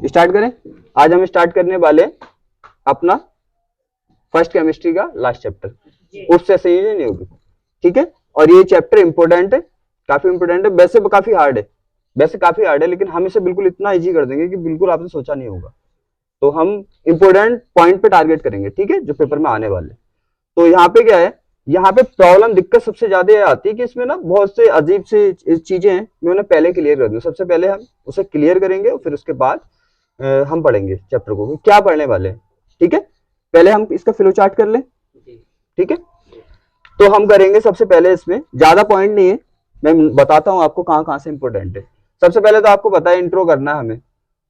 Start करें। आज हम स्टार्ट करने वाले अपना फर्स्ट केमिस्ट्री का लास्ट चैप्टर उससे संयोजन यौगिक, ठीक है। और ये चैप्टर इंपॉर्टेंट है, काफी इंपॉर्टेंट है, वैसे काफी हार्ड है, लेकिन हम इसे बिल्कुल इतना इजी कर देंगे कि बिल्कुल आपने सोचा नहीं होगा। तो हम इंपॉर्टेंट पॉइंट पे टारगेट करेंगे, ठीक है, जो पेपर में आने वाले। तो यहाँ पे क्या है, यहाँ पे प्रॉब्लम दिक्कत सबसे ज्यादा आती है कि इसमें ना बहुत से अजीब से चीजें हैं, मैं उन्हें पहले क्लियर कर दूं। सबसे पहले हम उसे क्लियर करेंगे और फिर उसके बाद हम पढ़ेंगे चैप्टर को, क्या पढ़ने वाले हैं, ठीक है। पहले हम इसका फ्लो चार्ट कर लें, ठीक है। तो हम करेंगे सबसे पहले, इसमें ज्यादा पॉइंट नहीं है, मैं बताता हूं आपको कहां कहां से इंपॉर्टेंट है। सबसे पहले तो आपको पता है इंट्रो करना है हमें।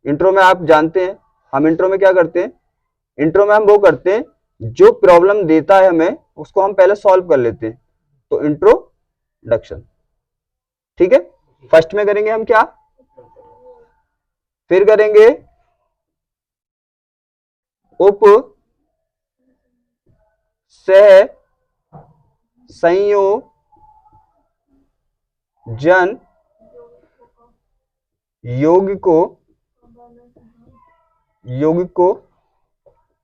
इंट्रो में आप जानते हैं हम इंट्रो में क्या करते हैं, इंट्रो में हम वो करते हैं जो प्रॉब्लम देता है हमें उसको हम पहले सॉल्व कर लेते हैं। तो इंट्रोडक्शन, ठीक है। फर्स्ट में करेंगे हम क्या, फिर करेंगे उप सह संयोजन यौगिकों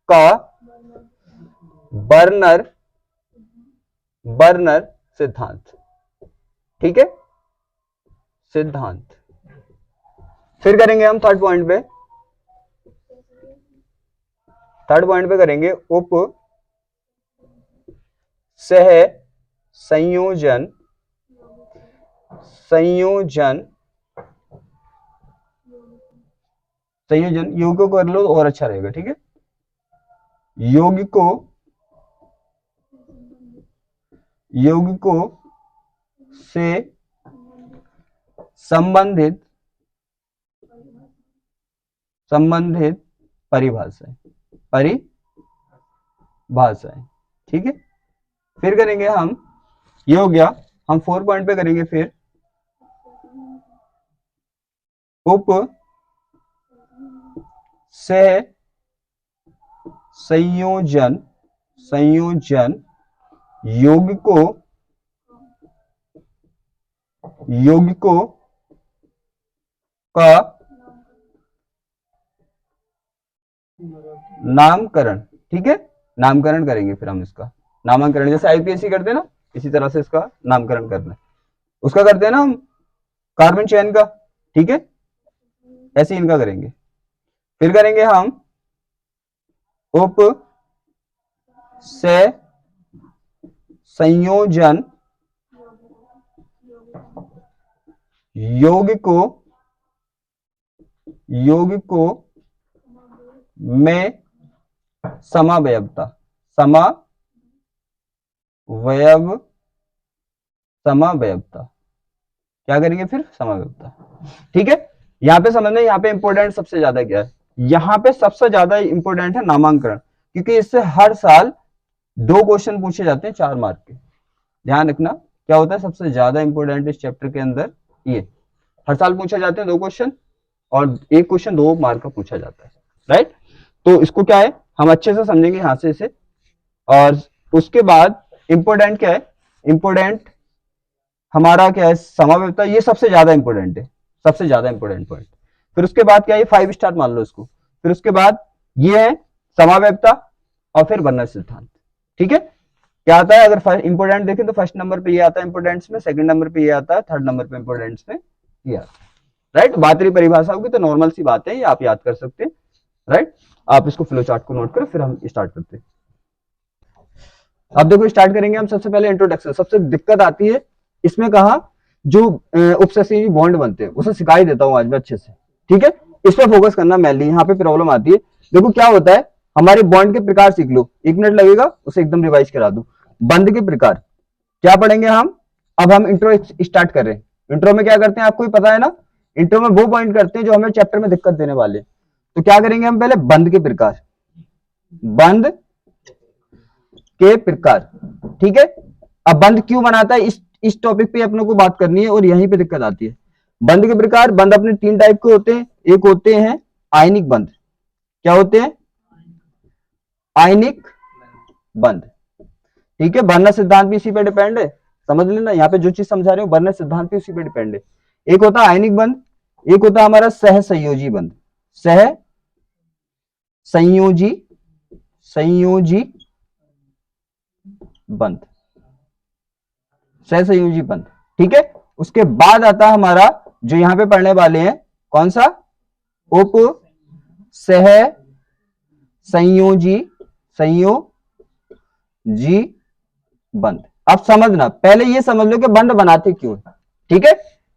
का बर्नर सिद्धांत, ठीक है, सिद्धांत। फिर करेंगे हम थर्ड पॉइंट पे करेंगे उप सह संयोजन यौगिकों कर लो और अच्छा रहेगा, ठीक है। यौगिकों से संबंधित परिभाषाएं, ठीक है। फिर करेंगे हम, ये हो गया, हम 4 पॉइंट पे करेंगे फिर उप सह संयोजन यौगिकों का नामकरण, ठीक है। नामकरण करेंगे फिर हम इसका नामकरण, जैसे आईपीएससी करते हैं ना, इसी तरह से इसका नामकरण करना है। उसका करते हैं ना हम कार्बन चेन का, ठीक है, ऐसे इनका करेंगे। फिर करेंगे हम उप सह संयोजन यौगिकों में समावयवता, क्या करेंगे फिर, समावयवता, ठीक है। यहाँ पे समझना, यहाँ पे इंपॉर्टेंट सबसे ज्यादा क्या है, यहाँ पे सबसे ज्यादा इंपॉर्टेंट है नामांकन, क्योंकि इससे हर साल 2 क्वेश्चन पूछे जाते हैं 4 मार्क के। ध्यान रखना क्या होता है सबसे ज्यादा इंपॉर्टेंट इस चैप्टर के अंदर, ये हर साल पूछे जाते हैं 2 क्वेश्चन और 1 क्वेश्चन 2 मार्क का पूछा जाता है, राइट। तो इसको क्या है, हम अच्छे से समझेंगे यहां से इसे। और उसके बाद इंपॉर्टेंट क्या है, इंपॉर्टेंट हमारा क्या है, समावयवता, ये सबसे ज्यादा इंपॉर्टेंट है, सबसे ज्यादा इंपॉर्टेंट पॉइंट। फिर उसके बाद क्या है, 5 स्टार मान लो इसको। फिर उसके बाद ये है समावयवता और फिर बर्नर सिद्धांत, ठीक है। क्या आता है, अगर इंपॉर्टेंट देखें तो फर्स्ट नंबर पे ये आता है इंपॉर्टेंस में, सेकंड नंबर पे ये आता है, थर्ड नंबर पे इंपॉर्टेंस में ये आता है, राइट। बात रही परिभाषा होगी तो नॉर्मल सी बात है, ये आप याद कर सकते हैं, राइट। आप इसको फ्लो चार्ट को नोट करो, फिर हम स्टार्ट करते हैं। अब देखो स्टार्ट करेंगे हम। सबसे पहले इंट्रोडक्शन, सबसे दिक्कत आती है इसमें, कहा जो उपसहसंयोजी बॉन्ड बनते हैं उसे सिखाई देता हूं आज मैं अच्छे से, ठीक है। इस पर फोकस करना मैनली, यहाँ पे प्रॉब्लम आती है। देखो क्या होता है, हमारे बॉन्ड के प्रकार सीख लो, 1 मिनट लगेगा, उसे एकदम रिवाइज करा दूं। बंध के प्रकार क्या पढ़ेंगे हम, अब हम इंट्रो स्टार्ट कर रहे हैं। इंट्रो में क्या करते हैं आपको ही पता है ना, इंट्रो में वो पॉइंट करते हैं जो हमें चैप्टर में दिक्कत देने वाले। तो क्या करेंगे हम, पहले बंध के प्रकार, ठीक है। अब बंध क्यों बनाता है, इस टॉपिक पे अपने को बात करनी है और यहीं पे दिक्कत आती है। बंध के प्रकार, बंध अपने 3 टाइप के होते हैं। एक होते हैं आयनिक बंध, क्या होते हैं, आयनिक बंध, ठीक है। बर्नर सिद्धांत भी इसी पे डिपेंड है, समझ लेना, यहाँ पे जो चीज समझा रहे हो बर्नर सिद्धांत भी उसी पे डिपेंड है। एक होता है आयनिक बंध, एक होता है हमारा सहसंयोजी बंध, सह संयोजी संयोजी बंध, सह संयोजी बंध। ठीक है, उसके बाद आता है हमारा जो यहां पे पढ़ने वाले हैं, कौन सा? उप सह संयोजी संयोजी बंध। अब समझना, पहले ये समझ लो कि बंध बनाते क्यों है। ठीक है,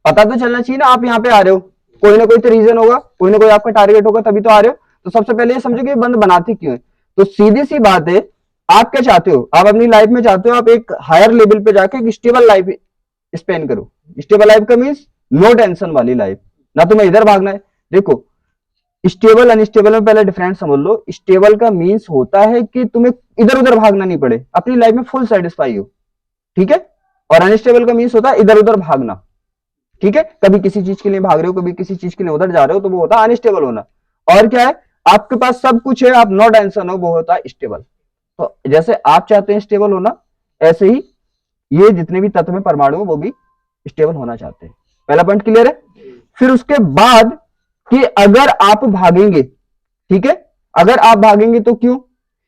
पता तो चलना चाहिए ना, आप यहाँ पे आ रहे हो, कोई ना कोई तो रीजन होगा, कोई ना कोई आपका टारगेट होगा, तभी तो आ रहे हो। तो सबसे पहले ये समझो कि बंध बनाते क्यों है। तो सीधी सी बात है, आप क्या चाहते हो? आप अपनी लाइफ में चाहते हो आप एक हायर लेवल पे जाके एक स्टेबल लाइफ स्पेंड करो। स्टेबल लाइफ का मीन्स नो टेंशन वाली लाइफ, ना तुम्हें इधर भागना है। देखो, स्टेबल अनस्टेबल में पहले डिफरेंस समझ लो। स्टेबल का मीन्स होता है कि तुम्हें इधर उधर भागना नहीं पड़े, अपनी लाइफ में फुल सेटिस्फाई हो। ठीक है, और अनस्टेबल का मीन्स होता है इधर उधर भागना। ठीक है, कभी किसी चीज के लिए भाग रहे हो, कभी किसी चीज के लिए उधर जा रहे हो, तो वो होता है अनस्टेबल होना। और क्या है, आपके पास सब कुछ है, आप नो टेंशन हो, वो होता है स्टेबल। तो जैसे आप चाहते हैं स्टेबल होना, ऐसे ही ये जितने भी तत्व में परमाणु है वो भी स्टेबल होना चाहते हैं। पहला पॉइंट क्लियर है। फिर उसके बाद कि अगर आप भागेंगे, ठीक है, अगर आप भागेंगे तो क्यों?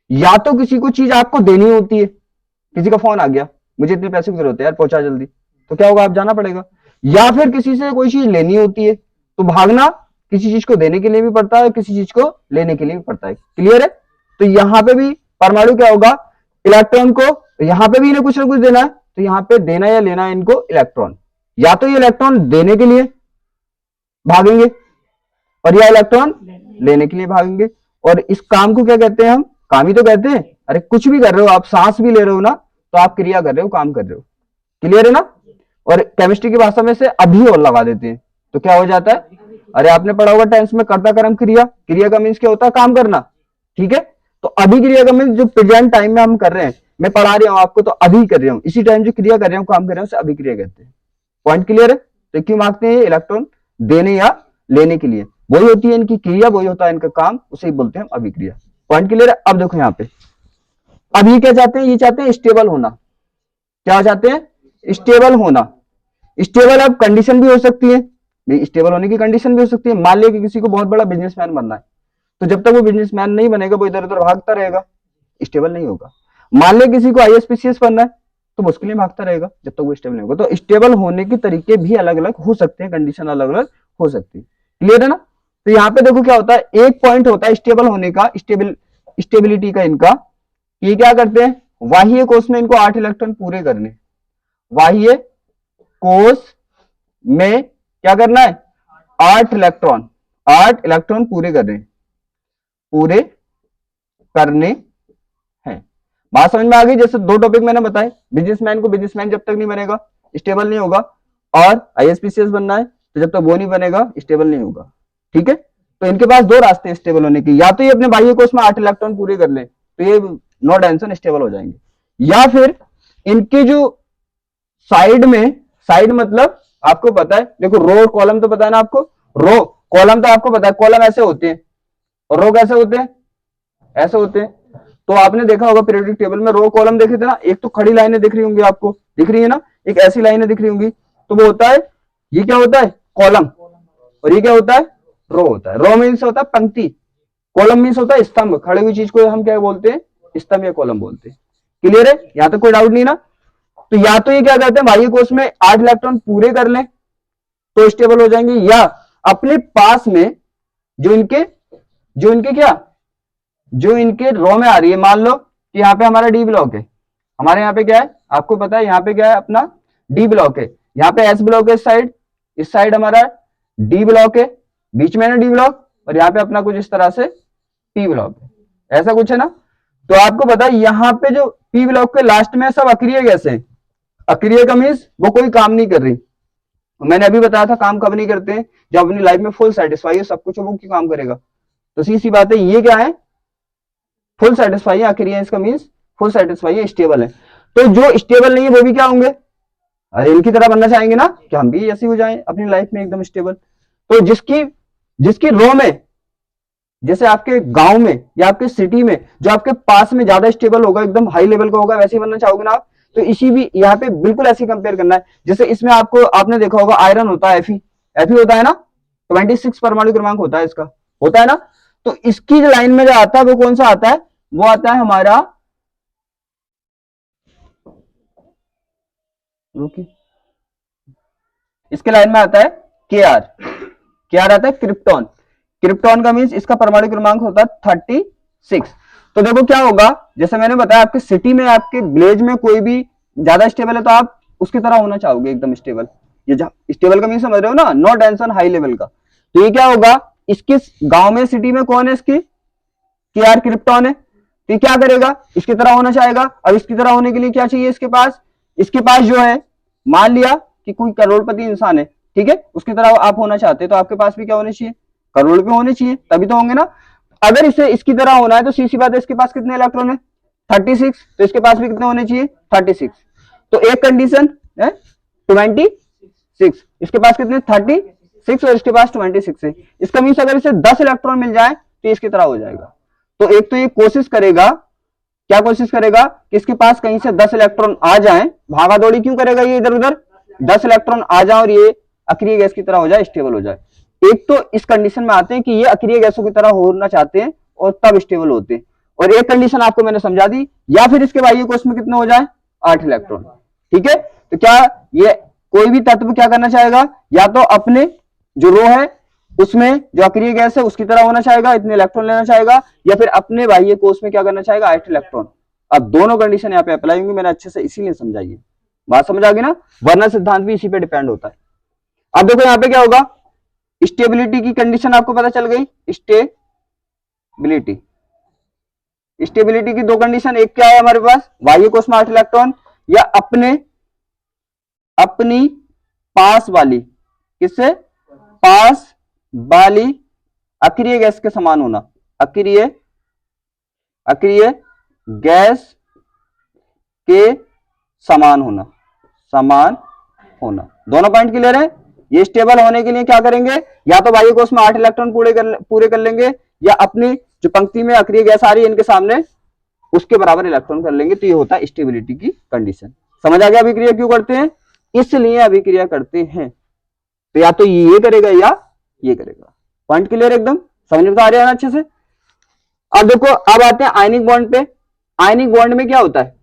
या तो किसी को चीज आपको देनी होती है, किसी का फोन आ गया, मुझे इतने पैसे की जरूरत है यार, पहुंचा जल्दी, तो क्या होगा, आप जाना पड़ेगा। या फिर किसी से कोई चीज लेनी होती है, तो भागना किसी चीज को देने के लिए भी पड़ता है, किसी चीज को लेने के लिए भी पड़ता है। क्लियर है। तो यहां पे भी परमाणु क्या होगा, इलेक्ट्रॉन को यहां पे भी इन्हें कुछ ना कुछ देना है, तो यहां पे देना या लेना है इनको इलेक्ट्रॉन। या तो ये इलेक्ट्रॉन देने के लिए भागेंगे और या इलेक्ट्रॉन लेने के लिए भागेंगे। और इस काम को क्या कहते हैं हम? काम ही तो कहते हैं। अरे कुछ भी कर रहे हो आप, सांस भी ले रहे हो ना, तो आप क्रिया कर रहे हो, काम कर रहे हो। क्लियर है ना। और केमिस्ट्री की भाषा में से अभी और लगा देते हैं, तो क्या हो जाता है? अरे आपने पढ़ा होगा टेंस में, कर्ता कर्म क्रिया। क्रिया का मीन्स क्या होता है? काम करना। ठीक है, तो अभी क्रिया का मीन्स जो प्रेजेंट टाइम में हम कर रहे हैं, मैं पढ़ा रहा हूं आपको तो अभी कर रहा हूं, इसी टाइम जो क्रिया कर रहा हूं, काम कर रहा हूं, उसे अभी क्रिया कहते हैं। पॉइंट क्लियर है। तो क्यों मांगते हैं इलेक्ट्रॉन? देने या लेने के लिए। वही होती है इनकी क्रिया, वही होता है इनका काम, उसे ही बोलते हैं अभिक्रिया। पॉइंट क्लियर है। अब देखो यहाँ पे, अब ये क्या चाहते हैं? ये चाहते हैं स्टेबल होना। क्या चाहते हैं? स्टेबल होना। स्टेबल अब कंडीशन भी हो सकती है, स्टेबल होने की कंडीशन भी हो सकती है। मान लिया कि किसी को बहुत बड़ा बिजनेसमैन बनना है, तो जब तक वो बिजनेसमैन नहीं बनेगा, वो इधर उधर भागता रहेगा, स्टेबल नहीं होगा। मान लिया किसी को आईएएस बनना है, तो मुश्किल में भागता रहेगा जब तक वो स्टेबल नहीं होगा। तो स्टेबल होने के तरीके भी अलग अलग हो सकते हैं, कंडीशन अलग अलग हो सकती है। क्लियर है ना। तो यहाँ पे देखो क्या होता है, एक पॉइंट होता है स्टेबल होने का, स्टेबिलिटी का इनका। ये क्या करते हैं, बाह्य कोश में इनको 8 इलेक्ट्रॉन पूरे करने। बाह्य कोश में क्या करना है? 8 इलेक्ट्रॉन पूरे करने हैं। बात समझ में आ गई। जैसे 2 टॉपिक मैंने बताए, बिजनेसमैन को बिजनेसमैन जब तक नहीं बनेगा स्टेबल नहीं होगा, और आईएएस बनना है तो जब तक वो नहीं बनेगा स्टेबल नहीं होगा। ठीक है, तो इनके पास 2 रास्ते हैं स्टेबल होने के। या तो ये अपने बाह्य कोश में 8 इलेक्ट्रॉन पूरे कर ले, तो ये नो टेंशन स्टेबल हो जाएंगे। या फिर इनके जो साइड में, साइड मतलब आपको पता है, देखो रो कॉलम तो पता है ना आपको, रो कॉलम तो आपको पता है, कॉलम ऐसे होते हैं और रो कैसे होते हैं? ऐसे होते हैं। तो आपने देखा होगा पीरियोडिक टेबल में रो कॉलम देखे थे ना, एक तो खड़ी लाइनें दिख रही होंगी आपको, दिख रही है ना, एक ऐसी लाइनें दिख रही होंगी, तो वो होता है, ये क्या होता है? कॉलम। और ये क्या होता है? रो होता है। रो मीन्स होता है पंक्ति, कॉलम मीन्स होता है स्तंभ। खड़े हुई चीज को हम क्या बोलते हैं? स्तंभ या कॉलम बोलते हैं। क्लियर है, यहां तक कोई डाउट नहीं ना। तो या तो ये क्या करते हैं, बाह्य कोश में 8 इलेक्ट्रॉन पूरे कर लें तो स्टेबल हो जाएंगे, या अपने पास में जो इनके रो में आ रही है, मान लो कि यहाँ पे हमारा डी ब्लॉक है, हमारे यहाँ पे क्या है आपको पता है, यहाँ पे क्या है अपना डी ब्लॉक है, यहाँ पे एस ब्लॉक है इस साइड हमारा डी ब्लॉक है, बीच में ना डी ब्लॉक, और यहाँ पे अपना कुछ इस तरह से पी ब्लॉक है, ऐसा कुछ है ना। तो आपको पता है यहाँ पे जो पी ब्लॉक के लास्ट में सब अक्रिय गैसें हैं। अक्रिय का मीन्स वो कोई काम नहीं कर रही। मैंने अभी बताया था काम कब नहीं करते हैं, जब अपनी लाइफ में फुल सेटिस्फाई है, सब कुछ वो क्यों काम करेगा। तो सीधी बात है, ये क्या है? फुल सेटिस्फाई है, अक्रिय इसका मीन्स फुल सेटिस्फाई है, स्टेबल है। तो जो स्टेबल नहीं है वो भी क्या होंगे? अरे इनकी तरह बनना चाहेंगे ना, कि हम भी ऐसे हो जाएं अपनी लाइफ में एकदम स्टेबल। तो जिसकी रो में, जैसे आपके गांव में या आपके सिटी में जो आपके पास में ज्यादा स्टेबल होगा, एकदम हाई लेवल का होगा, वैसे ही बनना चाहोगे ना आप। तो इसी भी यहाँ पे बिल्कुल ऐसे कंपेयर करना है। जैसे इसमें आपने देखा होगा आयरन होता है, एफी होता है ना, 26 परमाणु क्रमांक होता है इसका, होता है ना। तो इसकी जो लाइन में जो आता है वो कौन सा आता है, वो आता है हमारा, रुकिए, इसके लाइन में आता है के आर, के आर आता है क्रिप्टॉन। क्रिप्टॉन का मीन्स इसका परमाणु क्रमांक होता है 36। तो देखो क्या होगा, जैसे मैंने बताया आपके सिटी में, आपके विलेज में कोई भी ज्यादा स्टेबल है तो आप उसकी तरह होना चाहोगे, एकदम स्टेबल। ये स्टेबल का मीन समझ रहे हो ना, नो टेंशन, हाई लेवल का। तो ये क्या होगा, इसके गांव में सिटी में कौन है, इसकी के आर क्रिप्टॉन है। तो ये क्या करेगा, इसकी तरह होना चाहेगा। अब इसकी तरह होने के लिए क्या चाहिए इसके पास, इसके पास जो है, मान लिया कि कोई करोड़पति इंसान है, ठीक है, उसकी तरह आप होना चाहते हैं, तो आपके पास भी क्या होने चाहिए, करोड़ रुपए होने चाहिए, तभी तो होंगे ना। अगर इसे इसकी तरह होना है तो सीधी बात है, इसके पास कितने इलेक्ट्रॉन है, 36, तो इसके पास भी कितने होने चाहिए, 36। तो एक कंडीशन है 26, इसके पास कितने 36 और इसके पास 26 है। इसका मीन्स अगर इसे 10 इलेक्ट्रॉन मिल जाए तो इसकी तरह हो जाएगा। तो एक तो ये कोशिश करेगा, क्या कोशिश करेगा कि इसके पास कहीं से 10 इलेक्ट्रॉन आ जाए, भागा दौड़ी क्यों करेगा ये इधर उधर, 10 इलेक्ट्रॉन आ जाए और ये अक्रिय गैस की तरह हो जाए, स्टेबल हो जाए। एक तो इस कंडीशन में आते हैं कि ये अक्रिय गैसों की तरह होना चाहते हैं और तब स्टेबल होते हैं। और एक कंडीशन आपको मैंने समझा दी, या फिर इसके बाह्य कोश में कितने हो जाए, 8 इलेक्ट्रॉन, ठीक है। तो क्या ये कोई भी तत्व क्या करना चाहेगा, या तो अपने जो रो है उसमें जो अक्रिय गैस है उसकी तरह होना चाहेगा, इतने इलेक्ट्रॉन लेना चाहेगा, या फिर अपने बाह्य कोश में क्या करना चाहेगा, 8 इलेक्ट्रॉन। अब दोनों कंडीशन यहाँ पे अप्लाई होंगी, मैंने अच्छे से इसीलिए समझाई, बात समझ आ गई ना। वर्नर सिद्धांत भी इसी पे डिपेंड होता है। अब देखो यहाँ पे क्या होगा, स्टेबिलिटी की कंडीशन आपको पता चल गई। स्टेबिलिटी, स्टेबिलिटी की दो कंडीशन, एक क्या है हमारे पास, बाह्य कोश में 8 इलेक्ट्रॉन, या अपनी पास वाली, किससे, पास वाली अक्रिय गैस के समान होना, अक्रिय गैस के समान होना, दोनों पॉइंट क्लियर है। ये स्टेबल होने के लिए क्या करेंगे, या तो बाह्य कोश में 8 इलेक्ट्रॉन पूरे कर लेंगे, या अपनी जो पंक्ति में अक्रिय गैस आ रही है इनके सामने उसके बराबर इलेक्ट्रॉन कर लेंगे। तो ये होता है स्टेबिलिटी की कंडीशन। समझ आ गया अभिक्रिया क्यों करते हैं, इसलिए अभिक्रिया करते हैं। तो या तो ये करेगा या ये करेगा, पॉइंट क्लियर एकदम, समझ में आ रहा है ना अच्छे से। अब देखो, अब आते हैं आयनिक बॉन्ड पे। आयनिक बॉन्ड में क्या होता है,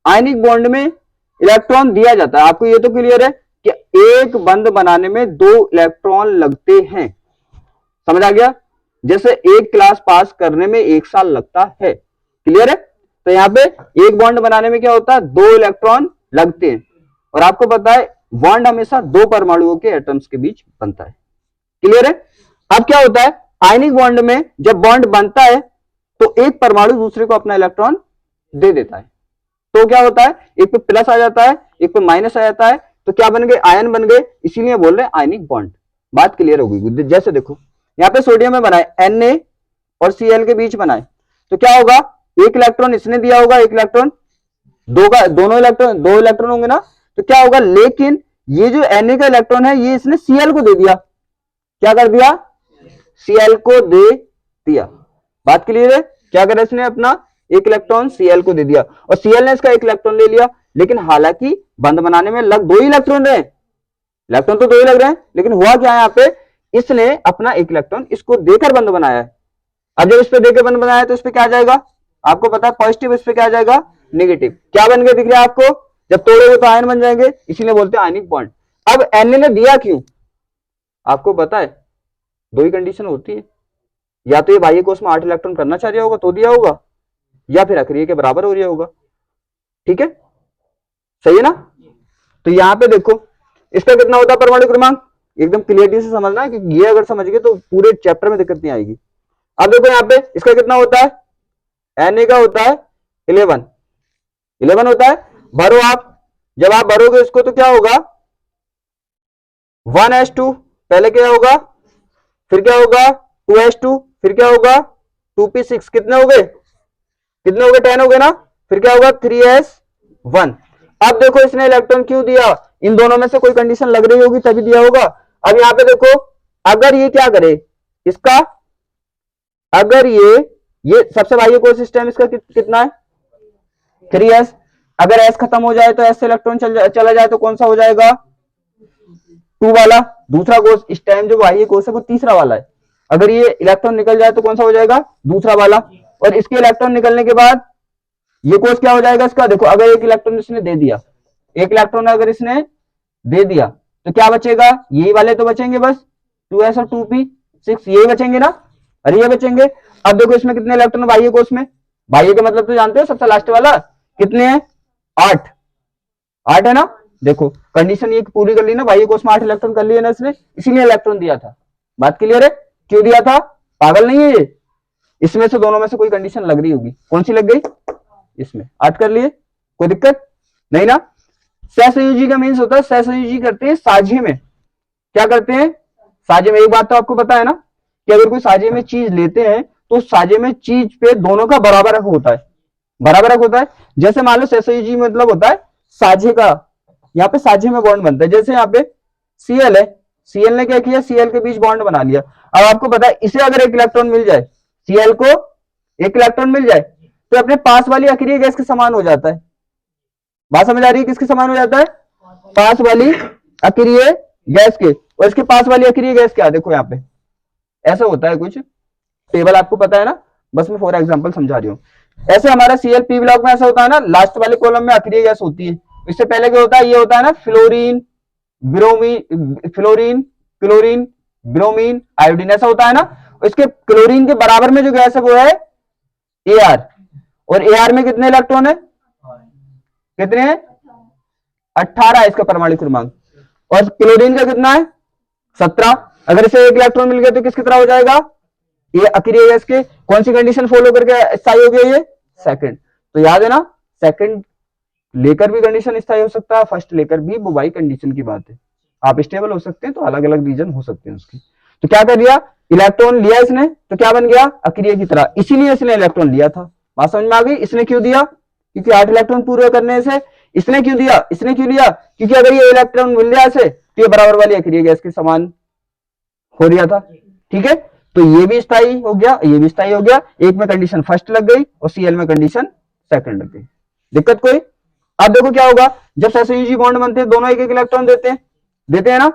आयनिक बॉन्ड में इलेक्ट्रॉन दिया जाता है, आपको ये तो क्लियर है कि एक बंध बनाने में 2 इलेक्ट्रॉन लगते हैं, समझ आ गया। जैसे एक क्लास पास करने में 1 साल लगता है, क्लियर है। तो यहाँ पे एक बॉन्ड बनाने में क्या होता है, 2 इलेक्ट्रॉन लगते हैं, और आपको पता है बॉन्ड हमेशा 2 परमाणुओं के एटम्स के बीच बनता है, क्लियर है। अब क्या होता है, आयनिक बॉन्ड में जब बॉन्ड बनता है तो एक परमाणु दूसरे को अपना इलेक्ट्रॉन दे देता है, तो क्या होता है, एक पे प्लस आ जाता है, एक पे माइनस आ जाता है, तो क्या बन गए, आयन बन गए, इसीलिए बोल रहे हैं आयनिक बॉन्ड। बात क्लियर होगी। जैसे देखो यहाँ पे सोडियम में बनाए, Na और Cl के बीच बनाए, तो क्या होगा, एक इलेक्ट्रॉन इसने दिया होगा, एक इलेक्ट्रॉन, दोनों इलेक्ट्रॉन 2 इलेक्ट्रॉन होंगे ना, तो क्या होगा, लेकिन ये जो Na का इलेक्ट्रॉन है ये इसने Cl को दे दिया, क्या कर दिया, Cl को दे दिया। बात क्लियर है, क्या करा इसने, अपना एक इलेक्ट्रॉन Cl को दे दिया, और Cl ने इसका एक इलेक्ट्रॉन ले लिया, लेकिन हालांकि बंध बनाने में लग 2 ही इलेक्ट्रॉन रहे, इलेक्ट्रॉन तो 2 ही लग रहे हैं, लेकिन हुआ क्या है यहाँ पे, इसने अपना एक इलेक्ट्रॉन इसको देकर बंध बनाया है। अब जब इस पे देकर बंध बनाया तो इस पे क्या आ जाएगा, आपको पता है पॉजिटिव, इस पे क्या आ जाएगा, नेगेटिव। क्या बन गया दिख रहा है आपको, जब तोड़ोगे तो आयन बन जाएंगे, इसीलिए बोलते हैं आयनिक बॉन्ड। अब Na ने दिया क्यों, आपको पता है 2 ही कंडीशन होती है, या तो ये बाह्य कोश में 8 इलेक्ट्रॉन करना चाह रहा होगा तो दिया होगा, या फिर अक्रिय के बराबर हो रहा होगा, ठीक है, सही है ना। तो यहां पे देखो इसका कितना होता है परमाणु क्रमांक, एकदम क्लियरिटी से समझना है, कि ये अगर समझ गए तो पूरे चैप्टर में दिक्कत नहीं आएगी। अब देखो यहाँ पे इसका कितना होता है, Na का होता है 11 होता है। भरो आप, जब आप भरोगे इसको तो क्या होगा, 1s2, पहले क्या होगा, फिर क्या होगा 2s2, फिर क्या होगा 2p6, कितने हो गए 10 हो गए ना, फिर क्या होगा 3s1। अब देखो इसने इलेक्ट्रॉन क्यों दिया, इन दोनों में से कोई कंडीशन लग रही होगी तभी दिया होगा। अब यहां पे देखो, अगर ये क्या करे इसका, अगर ये सबसे बाह्य कोश सिस्टम इसका कितना है 3s, अगर s खत्म हो जाए तो s से इलेक्ट्रॉन चला जाए तो कौन सा हो जाएगा 2 वाला, दूसरा कोश, इस टाइम जो बाह्य कोश है वो तीसरा वाला है। अगर ये इलेक्ट्रॉन निकल जाए तो कौन सा हो जाएगा, दूसरा वाला। और इसके इलेक्ट्रॉन निकलने के बाद ये कोष क्या हो जाएगा इसका, देखो अगर एक इलेक्ट्रॉन इसने दे दिया, एक इलेक्ट्रॉन अगर इसने दे दिया तो क्या बचेगा, यही वाले तो बचेंगे बस, 2s और 2p6 यही बचेंगे ना, अरे ये बचेंगे। अब देखो इसमें कितने इलेक्ट्रॉन बाह्य कोष में, बाह्य का मतलब तो जानते हो सबसे लास्ट वाला, कितने हैं, 8, 8 है ना। देखो कंडीशन ये पूरी कर ली ना, बाह्य कोष में 8 इलेक्ट्रॉन कर लिए ना इसने, इसीलिए इलेक्ट्रॉन दिया था। बात क्लियर है, क्यों दिया था, पागल नहीं है ये। इसमें से दोनों में से कोई कंडीशन लग रही होगी, कौन सी लग गई, इसमें 8 कर लिए, कोई दिक्कत नहीं ना। सहसंयोजी का मीन्स होता है, सहसंयोजी करते हैं साझे में, क्या करते हैं, साझे में। एक बात तो आपको पता है ना कि अगर कोई साझे में चीज लेते हैं तो साझे में चीज पे दोनों का बराबर हक होता है, बराबर हक होता है। जैसे मान लो सहसंयोजी मतलब होता है साझे का, यहाँ पे साझे में बॉन्ड बनता है। जैसे यहाँ पे Cl है, Cl ने क्या किया, Cl के बीच बॉन्ड बना लिया। अब आपको पता है इसे अगर एक इलेक्ट्रॉन मिल जाए, Cl को एक इलेक्ट्रॉन मिल जाए तो अपने पास वाली अक्रिय गैस के समान हो जाता है। बात समझ आ रही है, किसके समान हो जाता है, पास वाली अक्रिय गैस के। और इसके पास वाली अक्रिय गैस क्या है, देखो यहाँ पे ऐसा होता है कुछ, टेबल आपको पता है ना, बस मैं फॉर एग्जांपल समझा रही हूँ। ऐसे हमारा Cl ब्लॉक में ऐसा होता है ना, लास्ट वाले कॉलम में अक्रिय गैस होती है। इससे पहले क्या होता है, ये होता है ना fluorine bromine, fluorine chlorine bromine iodine, ऐसा होता है ना। इसके क्लोरीन के बराबर में जो गैस है वो है Ar, और Ar में कितने इलेक्ट्रॉन है, कितने हैं, 18 इसका परमाणु क्रमांक। और क्लोरीन का कितना है, 17। अगर इसे एक इलेक्ट्रॉन मिल गया तो किसकी तरह हो जाएगा, ये अक्रिय गैस के। कौन सी कंडीशन फॉलो करके स्थायी हो गया ये, सेकंड। तो याद है ना, सेकंड लेकर भी कंडीशन स्थायी हो सकता है, फर्स्ट लेकर भी, वो बाई कंडीशन की बात है। आप स्टेबल हो सकते हैं तो अलग अलग रीजन हो सकते हैं उसकी। तो क्या कर दिया, इलेक्ट्रॉन लिया इसने तो क्या बन गया, अक्रिय की तरह, इसीलिए इसने इलेक्ट्रॉन लिया था। बात समझ में आ गई, इसने क्यों दिया, क्योंकि 8 इलेक्ट्रॉन पूरे करने से। इसने क्यों दिया, इसने क्यों लिया, क्योंकि अगर ये इलेक्ट्रॉन मिल जाए इसे तो ये बराबर वाली अक्रिय गैस के समान हो दिया था। ठीक है, तो ये भी स्थायी हो गया, ये भी स्थायी हो गया। एक में कंडीशन फर्स्ट लग गई और Cl में कंडीशन सेकंड लग गई, दिक्कत कोई। अब देखो क्या होगा, जब सहसंयोजी बॉन्ड बनते हैं दोनों एक एक इलेक्ट्रॉन देते हैं ना।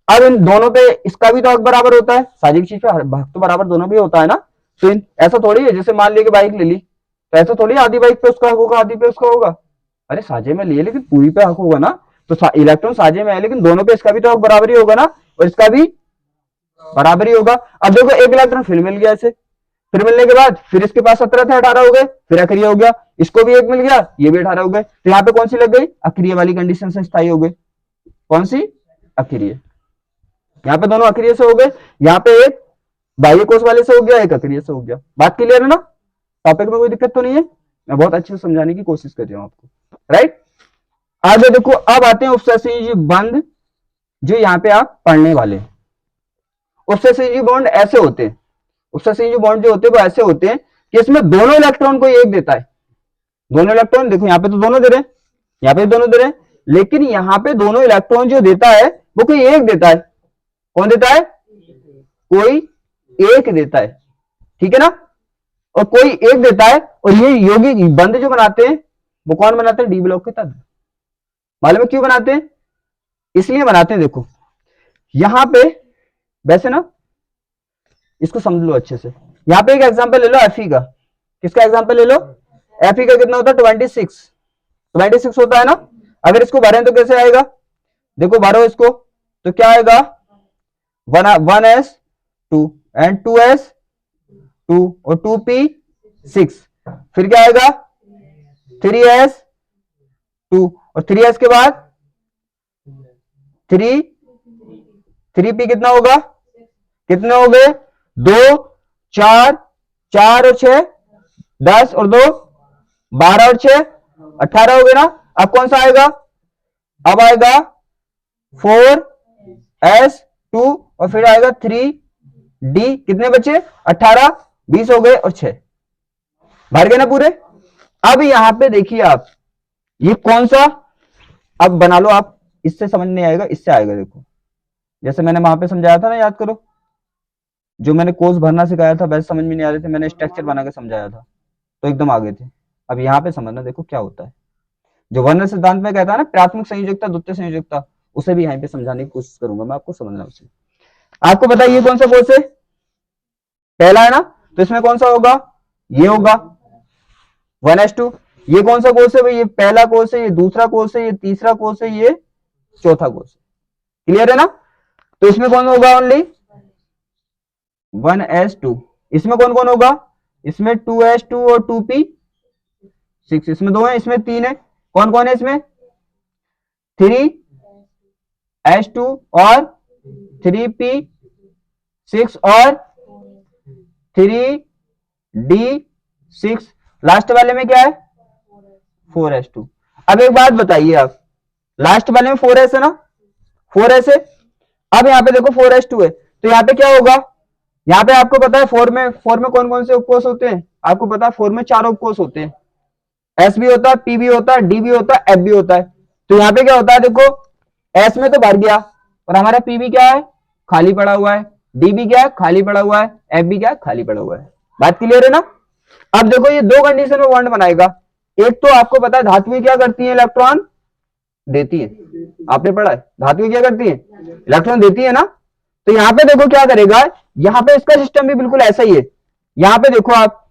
अब इन दोनों पे इसका भी तो हक बराबर होता है, साझी चीज पे हक तो बराबर दोनों भी होता है ना। तो ऐसा थोड़ी है, जैसे मान लिया कि बाइक ले ली तो ऐसा थोड़ी आधी बाइक पे उसका हक होगा आधी पे उसका होगा, अरे साझे में लिए लेकिन पूरी पे हक होगा ना। तो इलेक्ट्रॉन साझे में है लेकिन दोनों पे इसका भी तो हक बराबर ही होगा ना, और इसका भी बराबर ही होगा। अब देखो एक इलेक्ट्रॉन फिर मिल गया इसे, फिर मिलने के बाद फिर इसके पास 17 थे, 18 हो गए, फिर अक्रिय हो गया, इसको भी एक मिल गया, ये भी 18 हो गए। तो यहाँ पे कौन सी लग गई, अक्रिय वाली कंडीशन से स्थायी हो गए। कौन सी, अक्रिय। यहाँ पे दोनों अक्रिय से हो गए, यहाँ पे एक बाह्य कोष वाले से हो गया, एक अक्रिय से हो गया। बात क्लियर है ना, टॉपिक में कोई दिक्कत तो नहीं है, मैं बहुत अच्छे से समझाने की कोशिश कर रहा हूं आपको, राइट। आगे देखो, अब आते हैं उपसहसंयोजी बंध, जो यहाँ पे आप पढ़ने वाले। उपसहसंयोजी बॉन्ड ऐसे होते हैं, उपसहसंयोजी बॉन्ड जो होते हैं वो ऐसे होते हैं कि इसमें दोनों इलेक्ट्रॉन को एक देता है, दोनों इलेक्ट्रॉन, देखो यहाँ पे तो दोनों दे रहे हैं, यहाँ पे दोनों दे रहे हैं, लेकिन यहाँ पे दोनों इलेक्ट्रॉन जो देता है वो कोई एक देता है। कौन देता है, कोई एक देता है, ठीक है ना, और कोई एक देता है। और ये यौगिक बंध जो बनाते हैं वो कौन बनाते हैं, डी ब्लॉक के तत्व। मालूम है क्यों बनाते हैं, इसलिए बनाते हैं, देखो यहां पे वैसे ना, इसको समझ लो अच्छे से। यहां पे एक एग्जांपल ले लो Fe का, किसका एग्जांपल ले लो, Fe का कितना होता है, 26 होता है ना। अगर इसको भरें तो कैसे आएगा, देखो भरो इसको तो क्या आएगा, 1s2 एंड 2s2 और 2p6, फिर क्या आएगा 3s2 और 3s के बाद 3p कितना होगा, कितने हो गए, 2 4 4 और 6 10 और 2 12 और 6 18 हो गए ना। अब कौन सा आएगा, अब आएगा 4s2 और फिर आएगा 3d, कितने बचे 18 20 हो गए और 6 भर गए ना पूरे। अब यहां पे देखिए आप, ये कौन सा, अब बना लो आप, इससे समझ नहीं आएगा, इससे आएगा। देखो जैसे मैंने वहां पे समझाया था ना, याद करो, जो मैंने कोर्स भरना सिखाया था वैसे समझ में नहीं आ रहे थे, मैंने स्ट्रक्चर बना के समझाया था तो एकदम आगे थे। अब यहाँ पे समझना, देखो क्या होता है, जो वर्णन सिद्धांत में कहता है ना प्राथमिक संयोजकता द्वितीय संयोजकता, उसे भी यहाँ पे समझाने की कोशिश करूंगा मैं, आपको समझना उसे। आपको बताइए कौन सा कोर्स है, पहला है ना, तो इसमें कौन सा होगा, ये होगा 1s2। ये कौन सा कोर्स है भाई, ये पहला कोर्स है, ये दूसरा कोर्स है, ये तीसरा कोर्स है, ये चौथा कोर्स है। क्लियर है ना, तो इसमें कौन होगा, ओनली 1s2। इसमें कौन कौन होगा, इसमें 2s2 और 2p6, इसमें 2 है, इसमें 3 है, कौन कौन है इसमें, 3s2 और 3p6 और 3d6। लास्ट वाले में क्या है, 4s2। अब एक बात बताइए आप, लास्ट वाले में 4s है ना, 4s है। अब यहाँ पे देखो 4s2 है, तो यहाँ पे क्या होगा, यहाँ पे आपको पता है 4 में कौन कौन से उपकोष होते हैं, आपको पता है 4 में 4 उपकोष होते हैं, s भी होता है, p भी होता है, d भी होता है, f भी होता है। तो यहाँ पे क्या होता है, देखो s में तो भर गया, और हमारा p भी क्या है, खाली पड़ा हुआ है, d भी क्या है, खाली पड़ा हुआ है, f भी क्या है, खाली पड़ा हुआ है। बात क्लियर है ना। अब देखो ये दो कंडीशन में बॉन्ड बनाएगा, एक तो आपको पता है धातुएं क्या करती है, इलेक्ट्रॉन देती है, आपने पढ़ा है धातुएं क्या करती है, इलेक्ट्रॉन देती है ना। तो यहाँ पे देखो क्या करेगा, यहाँ पे इसका सिस्टम भी बिल्कुल ऐसा ही है। यहाँ पे देखो आप,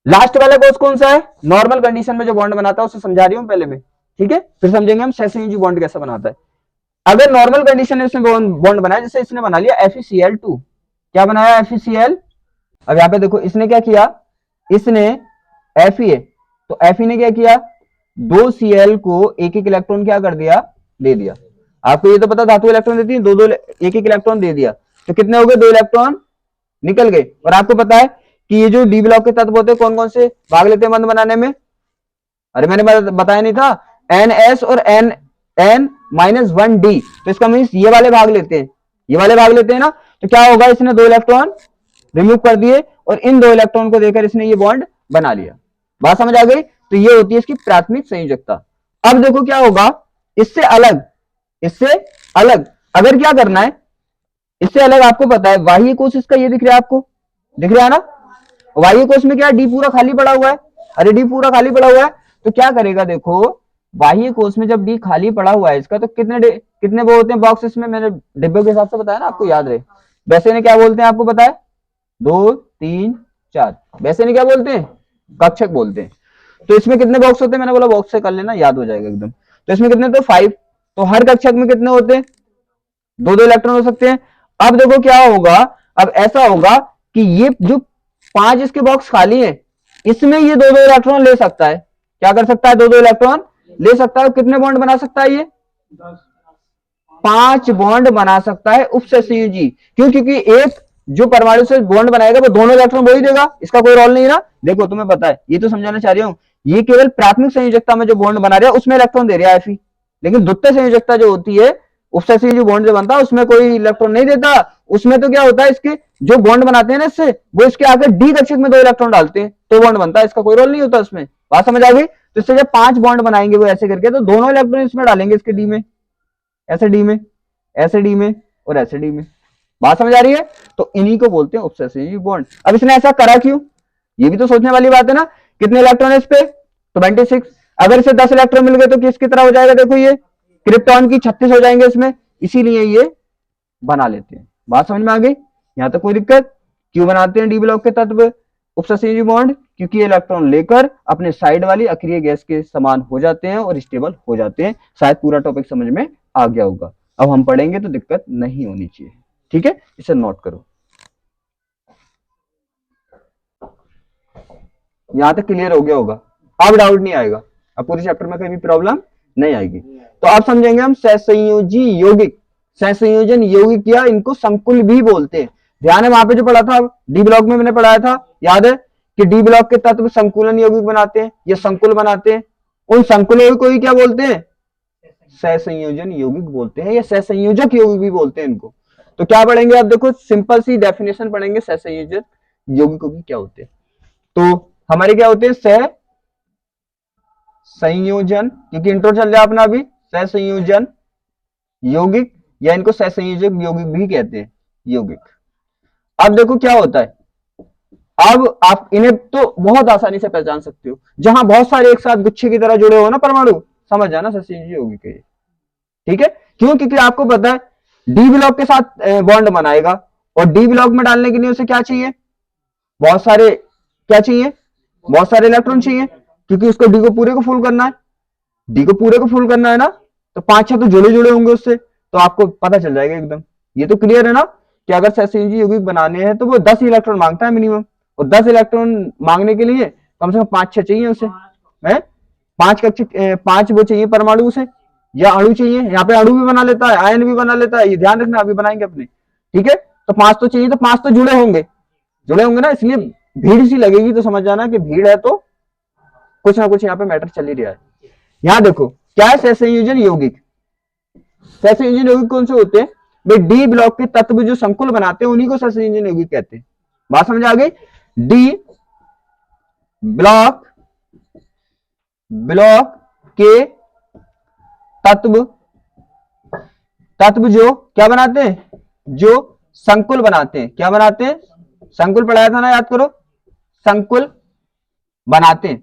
लास्ट वाला कोर्स कौन सा है, नॉर्मल कंडीशन में जो बॉन्ड बनाता है उसे समझा रही हूं पहले में, ठीक है, फिर समझेंगे हम सहसंयोजी बॉन्ड कैसा बनाता है। अगर नॉर्मल कंडीशन में इसने बॉन्ड बनाया, जैसे इसने बना लिया FeCl2, क्या बनाया FeCl। अब यहाँ पे देखो इसने क्या किया, इसने Fe है, तो Fe ने क्या किया, 2Cl को एक एक इलेक्ट्रॉन क्या कर दिया, दे दिया। आपको ये तो पता धातु इलेक्ट्रॉन देती है, दो एक एक इलेक्ट्रॉन दे दिया, तो कितने हो गए, 2 इलेक्ट्रॉन निकल गए। और आपको पता है कि ये जो डी ब्लॉक के तत्व होते हैं कौन कौन से भाग लेते हैं बंध बनाने में, अरे मैंने बताया नहीं था, NS और N-1D, तो इसका मीन्स ये वाले भाग लेते हैं, ये वाले भाग लेते हैं ना। तो क्या होगा, इसने 2 इलेक्ट्रॉन रिमूव कर दिए और इन 2 इलेक्ट्रॉन को देकर इसने ये बॉन्ड बना लिया। बात समझ आ गई, तो ये होती है इसकी प्राथमिक संयोजकता। अब देखो क्या होगा, इससे अलग अगर क्या करना है, इससे अलग आपको पता है बाह्य कोश इसका ये दिख रहा है, आपको दिख रहा है ना, बाह्य कोश में क्या डी पूरा खाली पड़ा हुआ है, अरे डी पूरा खाली पड़ा हुआ है, तो क्या करेगा, देखो बाह्य कोश में जब डी खाली पड़ा हुआ है इसका, तो कितने वो होते हैं बॉक्स, इसमें मैंने डिब्बे के हिसाब से बताया ना, आपको याद रहे। वैसे ने क्या बोलते हैं आपको पता है, 2 3 4, वैसे ने क्या बोलते हैं, कक्षक बोलते हैं। तो इसमें कितने बॉक्स होते हैं, मैंने बोला बॉक्स से कर लेना, याद हो जाएगा एकदम। तो इसमें कितने, तो 5, तो हर कक्षक में कितने होते हैं, 2 इलेक्ट्रॉन हो सकते हैं। अब देखो क्या होगा, अब ऐसा होगा कि ये जो 5 इसके बॉक्स खाली है, इसमें ये 2 इलेक्ट्रॉन ले सकता है, क्या कर सकता है, 2 इलेक्ट्रॉन ले सकता है। कितने बॉन्ड बना सकता है, ये 5 बॉन्ड बना सकता है उपसहसंयोजी। क्यों, क्योंकि एक जो परमाणु से बॉन्ड बनाएगा वो दोनों इलेक्ट्रॉन वही देगा, इसका कोई रोल नहीं है ना। देखो तुम्हें पता है, ये तो समझाना चाह रही हूं, ये केवल प्राथमिक संयोजकता में जो बॉन्ड बना रहा है उसमें इलेक्ट्रॉन दे रहा है Fe, लेकिन द्वितीय संयोजकता जो होती है, उपसहसंयोजी बॉन्ड जो बनता है उसमें कोई इलेक्ट्रॉन नहीं देता। उसमें तो क्या होता है, इसके जो बॉन्ड बनाते हैं ना इससे, वो इसके आगे डी कक्षक में 2 इलेक्ट्रॉन डालते हैं तो बॉन्ड बनता है, इसका कोई रोल नहीं होता उसमें। बात समझ आ गई। तो इससे जब 5 बॉन्ड बनाएंगे वो ऐसे करके, तो दोनों इलेक्ट्रॉन इसमें डालेंगे, इसके डी में, ऐसे डी में, ऐसे डी में और ऐसे डी में। बात समझ आ रही है, तो इन्हीं को बोलते हैं उपसहसंयोजी बॉन्ड। अब इसने ऐसा करा क्यों, ये भी तो सोचने वाली बात है ना। कितने इलेक्ट्रॉन है इस पे, 26। अगर इसे 10 इलेक्ट्रॉन मिल गए तो किसकी तरह हो जाएगा, देखो ये क्रिप्टॉन की 36 हो जाएंगे इसमें, इसीलिए ये बना लेते हैं। बात समझ में आ गई, यहां तक कोई दिक्कत। क्यों बनाते हैं डी ब्लॉक के तत्व उपसहसंयोजी बॉन्ड, क्योंकि ये इलेक्ट्रॉन लेकर अपने साइड वाली अक्रिय गैस के समान हो जाते हैं और स्टेबल हो जाते हैं। शायद पूरा टॉपिक समझ में आ गया होगा, अब हम पढ़ेंगे तो दिक्कत नहीं होनी चाहिए, ठीक है, इसे नोट करो। यहां तक क्लियर हो गया होगा, अब डाउट नहीं आएगा, अब पूरे चैप्टर में कहीं भी प्रॉब्लम नहीं आएगी। तो अब समझेंगे हम सहसंयोजी यौगिक, सहसंयोजन यौगिक, या इनको संकुल भी बोलते हैं। ध्यान है, वहां पे जो पढ़ा था डी ब्लॉक में मैंने पढ़ाया था, याद है कि डी ब्लॉक के तत्व संकुलन यौगिक बनाते हैं, ये संकुल बनाते हैं। उन संकुलों को ही क्या बोलते हैं, सहसंयोजन यौगिक बोलते हैं, या सहसंयोजक यौगिक भी बोलते हैं इनको। तो क्या पढ़ेंगे, अब देखो सिंपल सी डेफिनेशन पढ़ेंगे सहसंयोजन यौगिकों की क्या होते हैं। तो हमारे क्या होते हैं, सह संयोजन, क्योंकि इंट्रो चल रहा है अपना अभी, सहसंयोजन यौगिक, या इनको सहसंयोजक यौगिक भी कहते हैं, यौगिक। अब देखो क्या होता है, अब आप इन्हें तो बहुत आसानी से पहचान सकते हो, जहां बहुत सारे एक साथ गुच्छे की तरह जुड़े हो ना परमाणु, समझ जाना सहसंयोजी यौगिक है, ठीक है। क्यों, क्योंकि आपको पता है डी ब्लॉक के साथ बॉन्ड बनाएगा, और डी ब्लॉक में डालने के लिए उसे क्या चाहिए, बहुत सारे क्या चाहिए, बहुत सारे इलेक्ट्रॉन चाहिए, क्योंकि उसको डी को पूरे को फुल करना है, डी को पूरे को फुल करना है ना, तो 5-6 तो जुड़े जुड़े होंगे उससे, तो आपको पता चल जाएगा एकदम। ये तो क्लियर है ना कि अगर सहसंयोजी यौगिक बनाने हैं तो वो 10 इलेक्ट्रॉन मांगता है मिनिमम, और 10 इलेक्ट्रॉन मांगने के लिए कम से कम 5-6 चाहिए उसे, है 5 वो चाहिए परमाणु उसे, या अणु चाहिए। यहाँ पे अणु भी बना लेता है, आयन भी बना लेता है, ये ध्यान रखना, अभी बनाएंगे अपने, ठीक है। तो 5 तो चाहिए, तो 5 तो जुड़े होंगे, जुड़े होंगे ना, इसलिए भीड़ सी लगेगी तो समझ जाना कि भीड़ है, तो कुछ ना कुछ यहाँ पे मैटर चल ही रहा है। यहाँ देखो क्या है सहसंयोजन यौगिक, सहसंयोजन यौगिक कौन से होते हैं भाई, डी ब्लॉक के तत्व जो संकुल बनाते हैं उन्हीं को सहसंयोजन यौगिक कहते हैं। बात समझ आ गई, डी ब्लॉक ब्लॉक के तत्व, तत्व जो क्या बनाते हैं, जो संकुल बनाते हैं, क्या बनाते हैं, संकुल पढ़ाया था ना, याद करो, संकुल बनाते हैं,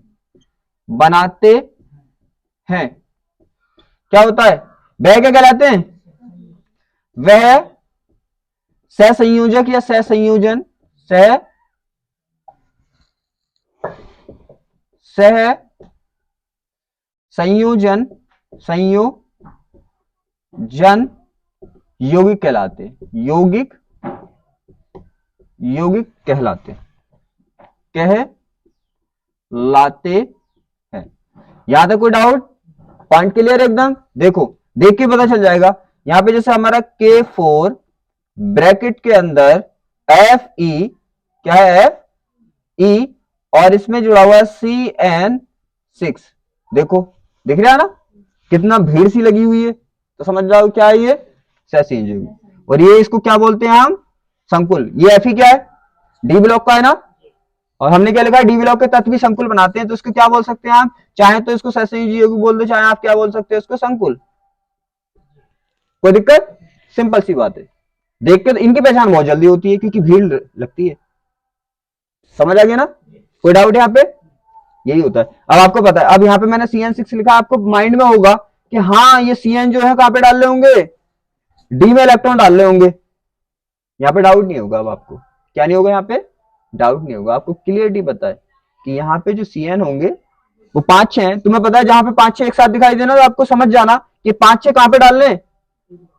क्या होता है, वह क्या कहलाते हैं, वह सहसंयोजक या सहसंयोजन, संयोजन यौगिक कहलाते, यौगिक कहलाते हैं। यहां तक कोई डाउट, पॉइंट क्लियर एकदम, देखो देख के पता चल जाएगा। यहां पे जैसे हमारा K4 ब्रैकेट के अंदर Fe, क्या है E, और इसमें जुड़ा हुआ है CN6, देखो दिख रहा है ना, कितना भीड़ सी लगी हुई है, तो समझ जाओ क्या है ये, सहसंयोजक। और ये इसको क्या बोलते हैं हम, संकुल। ये Fe क्या है, डी ब्लॉक का है ना, और हमने क्या लिखा है, डी ब्लॉक के तत्व भी संकुल बनाते हैं, तो इसको क्या बोल सकते हैं आप, चाहे तो इसको सहसंयोजी यौगिक बोल दो, चाहे आप क्या बोल सकते हैं इसको, संकुल। कोई दिक्कत, सिंपल सी बात है। देख के इनकी पहचान बहुत जल्दी होती है क्योंकि भीड़ लगती है, समझ आ गया ना, कोई डाउट यहाँ पे, यही होता है। अब आपको पता है, अब यहाँ पे मैंने CN6 लिखा, आपको माइंड में होगा कि हाँ ये CN जो है कहां पे डाल रहे होंगे, डी में इलेक्ट्रॉन डाल रहे होंगे, यहाँ पे डाउट नहीं होगा। अब आपको क्या नहीं होगा, यहाँ पे डाउट नहीं होगा, आपको क्लियरली पता है कि यहाँ पे जो CN होंगे वो 5-6 हैं। तुम्हें पता है जहां पे 5-6 एक साथ दिखाई देना, तो आपको समझ जाना कि 5-6 कहां पे डाल लें,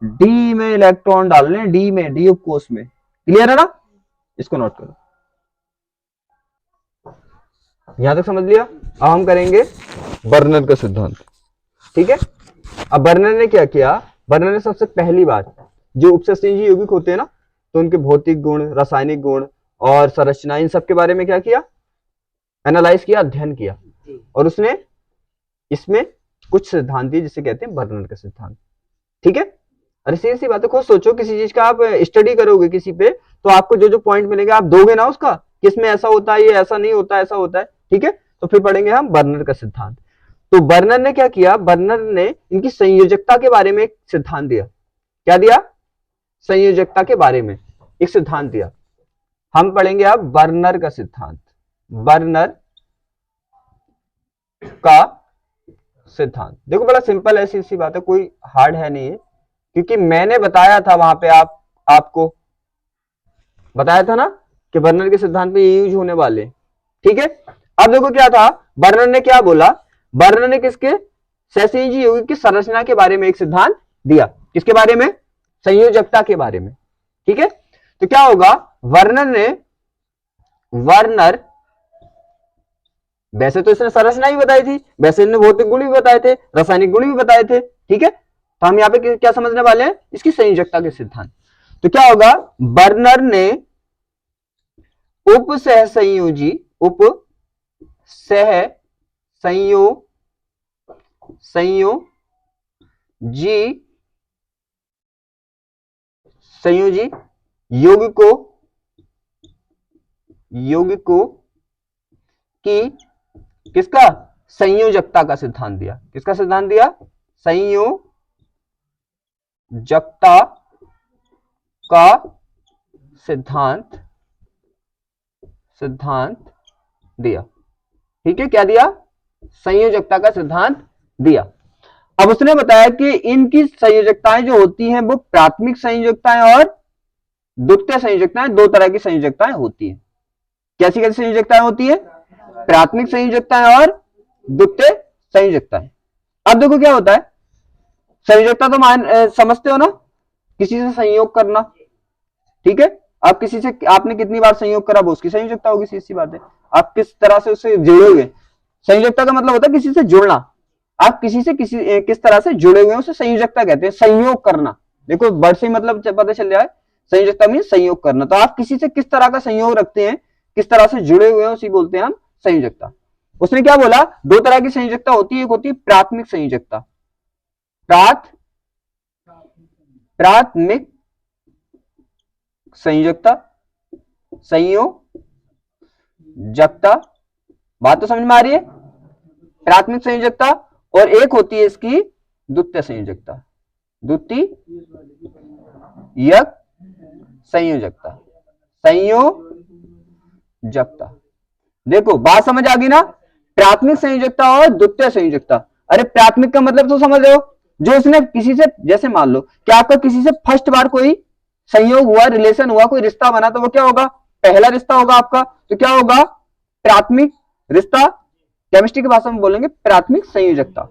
डी में इलेक्ट्रॉन डाल लें, डी में, डी उपकोष में, क्लियर है ना, इसको नोट करो। यहां तक समझ लिया। अब हम करेंगे बर्नर का सिद्धांत, ठीक है। अब बर्नर ने क्या किया, बर्नर ने सबसे पहली बात, जो उपसंयोजी यौगिक होते हैं ना, तो उनके भौतिक गुण, रासायनिक गुण और संरचना, इन सब के बारे में क्या किया, एनालाइज किया, अध्ययन किया, और उसने इसमें कुछ सिद्धांत दिए जिसे कहते हैं बर्नर का सिद्धांत, ठीक है। अरे सीधी सी बात है, खुद सोचो किसी चीज का आप स्टडी करोगे किसी पे, तो आपको जो जो पॉइंट मिलेगा आप दोगे ना उसका, किसमें ऐसा होता है, ये ऐसा नहीं होता, ऐसा होता है, ठीक है। तो फिर पढ़ेंगे हम बर्नर का सिद्धांत। तो बर्नर ने क्या किया, बर्नर ने इनकी संयोजकता के बारे में एक सिद्धांत दिया। क्या दिया, संयोजकता के बारे में एक सिद्धांत दिया। हम पढ़ेंगे अब बर्नर का सिद्धांत, बर्नर का सिद्धांत। देखो बड़ा सिंपल है, सी बात है, कोई हार्ड है नहीं है, क्योंकि मैंने बताया था वहां पे, आपको बताया था ना कि बर्नर के सिद्धांत पे ये यूज होने वाले, ठीक है। अब देखो क्या था, बर्नर ने क्या बोला, बर्नर ने किसके, सहसंयोजी यौगिक की संरचना के बारे में एक सिद्धांत दिया। किसके बारे में, संयोजकता के बारे में, ठीक है। तो क्या होगा, वर्नर वैसे तो इसने संरचना ही बताई थी, वैसे इसने भौतिक गुण भी बताए थे, रासायनिक गुण भी बताए थे, ठीक है। तो हम यहाँ पे क्या समझने वाले हैं, इसकी संयोजकता के सिद्धांत। तो क्या होगा, बर्नर ने उप सहसंयोजी यौगिकों की किसका, संयोजकता का सिद्धांत दिया। किसका सिद्धांत दिया, संयोजकता का सिद्धांत दिया, ठीक है। क्या दिया, संयोजकता का सिद्धांत दिया। अब उसने बताया कि इनकी संयोजकताएं जो होती हैं वो प्राथमिक संयोजकताएं और द्वितीय संयोजकताएं, दो तरह की संयोजकताएं होती हैं, कैसी कैसी संयोजकताएं होती है? प्राथमिक संयोजकताएं और द्वितीय संयोजकताएं। अब देखो क्या होता है, संयोजकता तो समझते हो ना, किसी से संयोग करना, ठीक है। आप किसी से, आपने कितनी बार संयोग करा वो उसकी संयोजकता होगी, सीधी सी बात है। आप किस तरह से उससे जुड़ोगे, संयोजकता का मतलब होता है किसी से जुड़ना। आप किसी से किस तरह से जुड़े हुए हैं उसे संयोजकता कहते हैं। संयोग करना, देखो वर्ड से मतलब पता चल जाए, संयोजकता मीन संयोग करना। तो आप किसी से किस तरह का संयोग रखते हैं, किस तरह से जुड़े हुए हैं, उसी बोलते हैं हम संयोजकता। उसने क्या बोला, दो तरह की संयोजकता होती है, एक होती है प्राथमिक संयोजकता, प्राथमिक संयोजकता, संयोजकता, बात तो समझ में आ रही है, प्राथमिक संयोजकता। और एक होती है इसकी द्वितीय संयोजकता, द्वितीयक संयोजकता, संयोजकता। देखो बात समझ आ गई ना, प्राथमिक संयोजकता और द्वितीय संयोजकता। अरे प्राथमिक का मतलब तो समझ रहे हो, जो उसने किसी से, जैसे मान लो कि आपका किसी से फर्स्ट बार कोई संयोग हुआ, रिलेशन हुआ, कोई रिश्ता बना, तो वो क्या होगा, पहला रिश्ता होगा आपका, तो क्या होगा, प्राथमिक रिश्ता। केमिस्ट्री की भाषा में बोलेंगे प्राथमिक संयोजकता,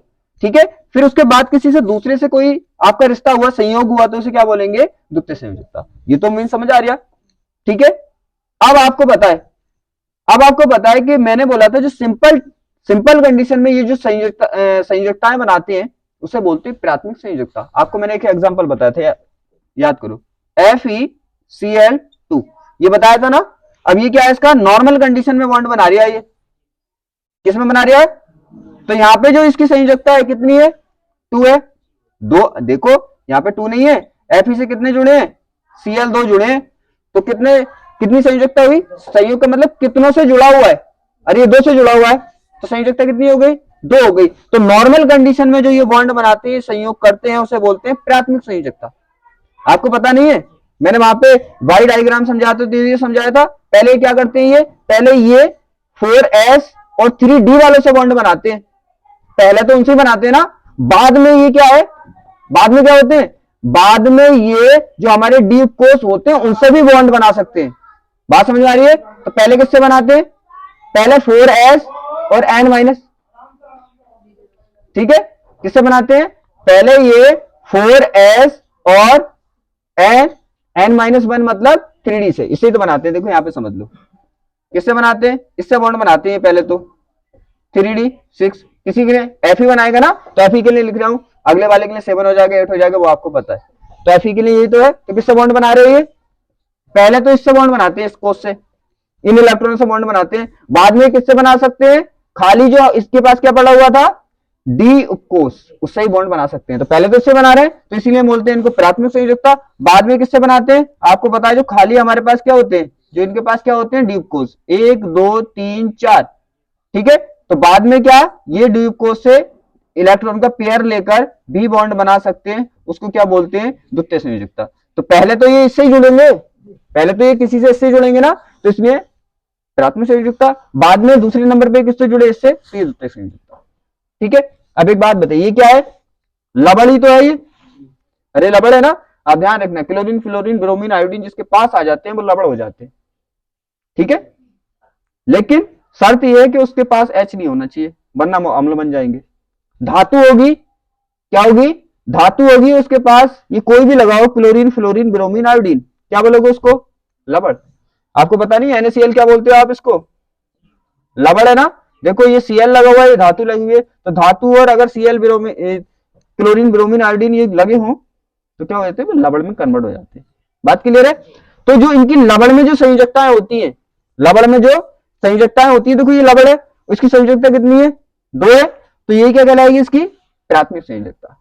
ठीक है। फिर उसके बाद किसी से दूसरे से कोई आपका रिश्ता हुआ, संयोग हुआ, तो उसे क्या बोलेंगे, द्वितीय संयोजकता। ये तो मीन समझ आ रहा, ठीक है। अब आपको पता है कि मैंने बोला था जो सिंपल कंडीशन में ये जो संयोजकताएं बनाते हैं उसे बोलते हैं प्राथमिक संयोजकता। आपको मैंने एक एग्जांपल बताया था, याद करो, FeCl2 ये बताया था ना। अब ये क्या है, इसका नॉर्मल कंडीशन में बॉन्ड बना रहा है, ये किस में बना रहा है, तो यहां पे जो इसकी संयोजकता है कितनी है, 2 है। दो देखो यहां पे 2 नहीं है, Fe से कितने जुड़े हैं, Cl2 जुड़े हैं, तो कितनी संयोजकता हुई, संयोग का मतलब कितनों से जुड़ा हुआ है, अरे ये 2 से जुड़ा हुआ है, तो संयोजकता कितनी हो गई, 2 हो गई। तो नॉर्मल कंडीशन में जो ये बॉन्ड बनाते हैं, संयोग करते हैं, उसे बोलते हैं प्राथमिक संयोजकता। आपको पता नहीं है, मैंने वहां पे वाई डायग्राम समझाया था। पहले क्या करते हैं, पहले ये 4s और 3d वालों से बॉन्ड बनाते हैं, पहले तो उनसे बनाते हैं ना, बाद में ये क्या है, बाद में क्या होते हैं, बाद में ये जो हमारे डी कोष होते हैं उनसे भी बॉन्ड बना सकते हैं। बात समझ में आ रही है, तो पहले किससे बनाते हैं, पहले 4s और n-, ठीक है, किससे बनाते हैं, पहले ये 4s और n-1 मतलब 3d से, इसे तो बनाते हैं। देखो यहां पे समझ लो किससे बनाते हैं, इससे बॉन्ड बनाते हैं पहले तो 3d6, किसी के लिए Fe बनाएगा ना, तो Fe के लिए लिख रहा हूं, अगले वाले के लिए 7 हो जाएगा, 8 हो जाएगा, वो आपको पता है। तो Fe के लिए यही तो है, तो किससे बॉन्ड बना रहे हो, ये पहले तो इससे बॉन्ड बनाते हैं, इस कोष से, इन इलेक्ट्रॉन से बॉन्ड बनाते हैं, बाद में किससे बना सकते हैं, खाली जो इसके पास क्या पड़ा हुआ था, डी उपकोष, उससे ही बॉन्ड बना सकते हैं। तो पहले तो इससे बना रहे हैं, तो इसीलिए बोलते हैं इनको प्राथमिक संयोजकता। बाद में किससे बनाते हैं, आपको पता है, जो खाली हमारे पास क्या होते हैं, जो इनके पास क्या होते हैं, डी उपकोष, 1 2 3 4, ठीक है। तो बाद में क्या, ये डी उपकोष से इलेक्ट्रॉन का पेयर लेकर भी बॉन्ड बना सकते हैं, उसको क्या बोलते हैं, द्वितीय संयोजकता। तो पहले तो ये इससे ही जुड़ेंगे, पहले तो ये किसी से इससे जुड़ेंगे ना, तो इसमें प्राथमिक संयोजकता, बाद में दूसरे नंबर पे किससे जुड़े, इससे, तो ये द्वितीय संयोजकता, ठीक है। अब एक बात बताइए, ये क्या है, लवण ही तो है ये, अरे लवण है ना, आप ध्यान रखना, क्लोरीन फ्लोरीन ब्रोमीन आयोडीन जिसके पास आ जाते हैं वो लवण हो जाते हैं, ठीक है। लेकिन शर्त यह है कि उसके पास H नहीं होना चाहिए, वरना वो अम्ल बन जाएंगे। धातु होगी, क्या होगी, धातु होगी उसके पास, ये कोई भी लगाओ, क्लोरीन फ्लोरीन ब्रोमीन आयोडीन, क्या बोलोगे उसको, लवण। आपको पता नहीं NaCl क्या बोलते हो आप इसको, लवण है ना। देखो ये Cl लगा हुआ है, ये धातु लगी हुई है, तो धातु और अगर Cl क्लोरीन ब्रोमीन आयोडीन ये लगे हों तो क्या हो जाते हैं, लवण में कन्वर्ट हो जाते हैं। बात क्लियर है। तो जो इनकी लवण में जो संयोजकताएं होती हैं, लवण में जो संयोजकताएं होती है, देखो ये लवण है, इसकी संयोजकता कितनी है, 2 है, तो ये क्या कहलाएगी, इसकी प्राथमिक संयोजकता,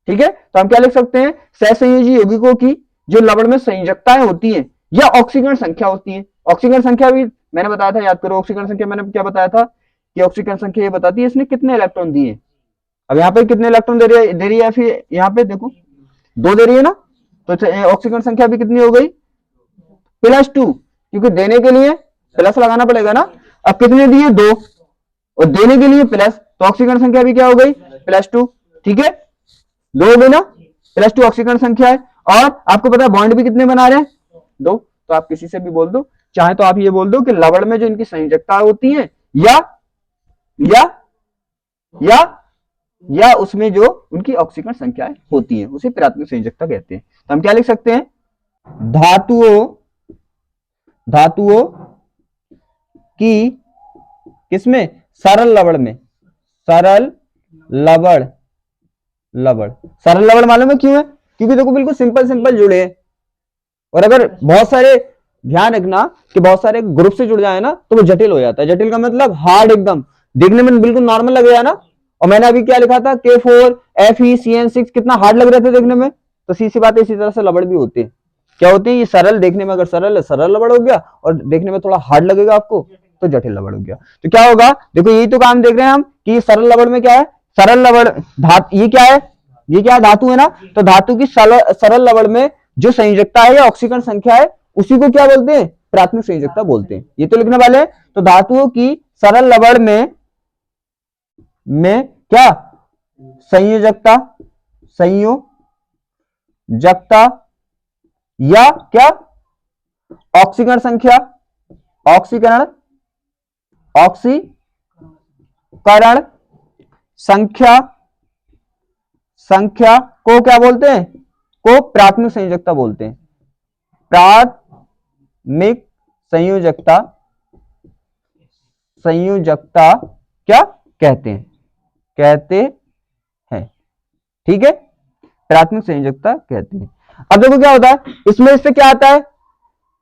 ठीक है। तो हम क्या लिख सकते हैं, सहसंयोजी यौगिकों की जो लवण में संयोजकताएं होती है या ऑक्सीकरण संख्या होती है। ऑक्सीकरण संख्या भी मैंने बताया था, याद करो, ऑक्सीकरण संख्या मैंने क्या बताया था कि ऑक्सीकरण संख्या ये बताती है इसने कितने इलेक्ट्रॉन दिए। अब यहाँ पे कितने इलेक्ट्रॉन दे रही है फिर यहाँ पे देखो 2 दे रही है ना, तो ऑक्सीकरण संख्या भी कितनी हो गई, +2, क्योंकि देने के लिए प्लस लगाना पड़ेगा ना। अब कितने दिए, 2, और देने के लिए प्लस, तो ऑक्सीकरण संख्या भी क्या हो गई, +2, ठीक है, 2 हो गई ना, +2 ऑक्सीकरण संख्या है। और आपको पता है बॉन्ड भी कितने बना रहे हैं, 2, तो आप किसी से भी बोल दो चाहे तो आप ये बोल दो कि लवण में जो इनकी संयोजकता होती है या या या या उसमें जो उनकी ऑक्सीकरण संख्याएं होती हैं उसे प्राथमिक संयोजकता कहते हैं। तो हम क्या लिख सकते हैं, धातुओं की किसमें, सरल लवण में, सरल लवण मालूम है क्यों है, क्योंकि देखो बिल्कुल सिंपल जुड़े हैं। और अगर बहुत सारे, ध्यान रखना कि बहुत सारे ग्रुप से जुड़ जाए ना तो वो जटिल हो जाता है। जटिल का मतलब हार्ड, एकदम देखने में बिल्कुल नॉर्मल लगेगा ना। और मैंने अभी क्या लिखा था, K4 FeCN6 कितना हार्ड लग रहे थे देखने में। तो सीधी बात है, इसी तरह से लवण भी होते हैं। क्या होते हैं, ये सरल, देखने में अगर सरल है सरल लवण हो गया, और देखने में थोड़ा हार्ड लगेगा आपको तो जटिल लवण हो गया। तो क्या होगा, देखो यही तो काम देख रहे हैं हम कि सरल लवण में क्या है, सरल लवण ये क्या है, ये क्या है, धातु है ना। तो धातु की सरल लवण में जो संयोजकता है या ऑक्सीकरण संख्या है उसी को क्या बोलते हैं, प्राथमिक संयोजकता बोलते हैं। ये तो लिखने वाले हैं। तो धातुओं की सरल लवण में क्या, संयोजकता या क्या, ऑक्सीकरण संख्या को क्या बोलते हैं, को प्राथमिक संयोजकता बोलते हैं। प्राथमिक संयोजकता क्या कहते हैं, ठीक है, प्राथमिक संयोजकता कहते हैं। अब देखो क्या होता है, इसमें इससे क्या आता है,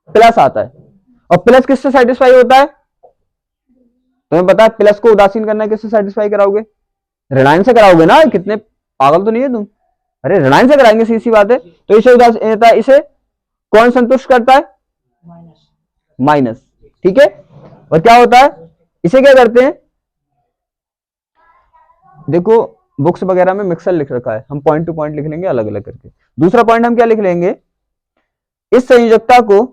प्लस आता है। और प्लस किससे सेटिस्फाई होता है, तुम्हें पता है प्लस को उदासीन करना है, किससे सेटिस्फाई कराओगे, ऋणायन से कराओगे ना, कितने पागल तो नहीं है तुम, अरे ऋणायन से कराएंगे, सीधी बात है। तो इसे उदासीन, इसे कौन संतुष्ट करता है, माइनस, ठीक है। और क्या होता है, इसे क्या करते हैं, देखो बुक्स वगैरह में मिक्सर लिख रखा है, हम पॉइंट टू पॉइंट लिख लेंगे अलग अलग करके। दूसरा पॉइंट हम क्या लिख लेंगे, इस संयोजकता को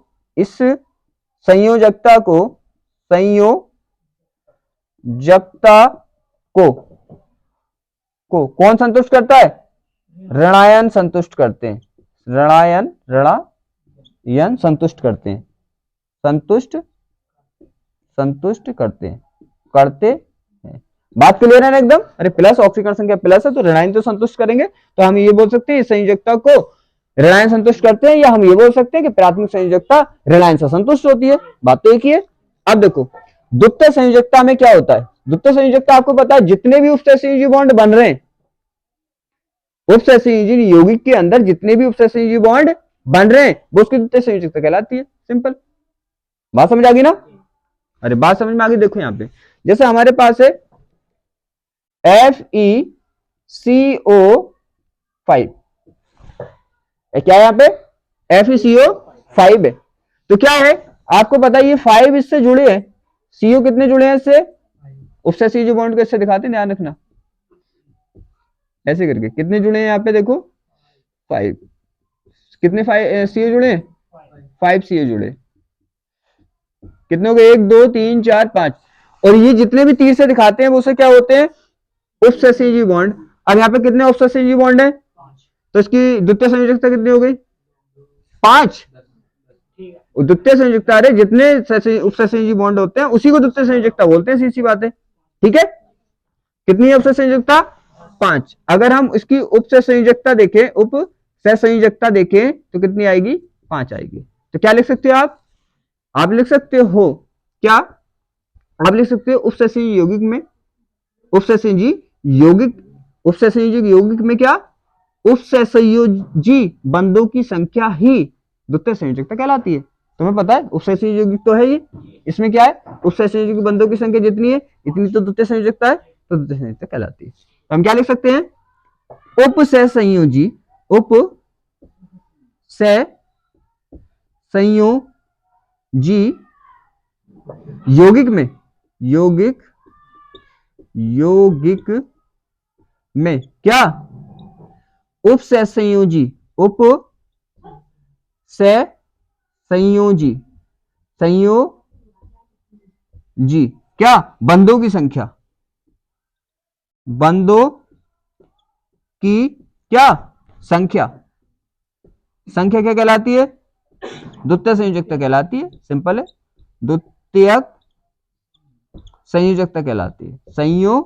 कौन संतुष्ट करता है, ऋणायन संतुष्ट करते हैं, ऋणायन संतुष्ट करते हैं, संतुष्ट करते हैं बात क्लियर है ना एकदम। अरे प्लस, ऑक्सीकरण संख्या प्लस है तो ऋणायन तो संतुष्ट करेंगे। तो हम ये बोल सकते हैं इस संयोजकता को ऋणायन संतुष्ट करते हैं, या हम ये बोल सकते हैं कि प्राथमिक संयोजकता ऋणायन से संतुष्ट होती है। बात तो एक ही है। अब देखो द्वितीय संयोजकता में क्या होता है, द्वितीय संयोजकता आपको पता है जितने भी उपसहसंयोजी बॉन्ड बन रहे हैं, उपसहसंयोजी यौगिक के अंदर जितने भी उपसहसंयोजी बॉन्ड बन रहे हैं वो उसकी द्वितीय संयोजकता कहलाती है। सिंपल बात समझ आ गई ना। अरे बात समझ में आ गई। देखो यहाँ पे जैसे हमारे पास है FeCO5, क्या है यहाँ पे, FeCO5 है। तो क्या है आपको पता है, ये 5 इससे जुड़े हैं, CO कितने जुड़े हैं इससे, उपसहसंयोजी बॉन्ड को इससे दिखाते हैं, ध्यान रखना, ऐसे करके कितने जुड़े हैं यहाँ पे देखो 5, कितने 5 CO जुड़े हैं, 5 CO जुड़े, कितने हो गए, 1 2 3 4 5। और ये जितने भी तीर से दिखाते हैं वो से क्या होते हैं, उपसहसंयोजी बॉन्ड। अब यहाँ पे कितने उपसहसंयोजी बॉन्ड है, तो इसकी द्वितीय संयोजकता कितनी हो गई, 5। द्वितीय संयोजकता, अरे जितने उपसहसंयोजी बॉन्ड होते हैं उसी को द्वितीय संयोजकता बोलते हैं, सीधी बात है, ठीक है। कितनी है उपसहसंयोजकता, 5। अगर हम इसकी उपसहसंयोजकता देखें, उपसहसंयोजकता देखें तो कितनी आएगी, 5 आएगी। तो क्या लिख सकते हो आप लिख सकते हो क्या, आप लिख सकते हो उपसहसंयोजी यौगिक में, उपसहसंयोजी यौगिक में क्या, उपसहसंयोजी बंधों की संख्या ही द्वितीय संयोजकता कहलाती है। तुम्हें पता है उपसहसंयोजी यौगिक तो है ये, इसमें क्या है, उपसहसंयोजी बंधों की संख्या जितनी है इतनी तो द्वितीय संयोजकता है, तो द्वितीय संयोजकता कहलाती है। तो हम क्या लिख सकते हैं, उपसहसंयोजी यौगिक में क्या, उपसहसंयोजी क्या, बंधों की संख्या क्या संख्या क्या कहलाती है, द्वितीय संयोजकता कहलाती है। सिंपल है। द्वितीयक संयोजकता कहलाती है, संयोजकता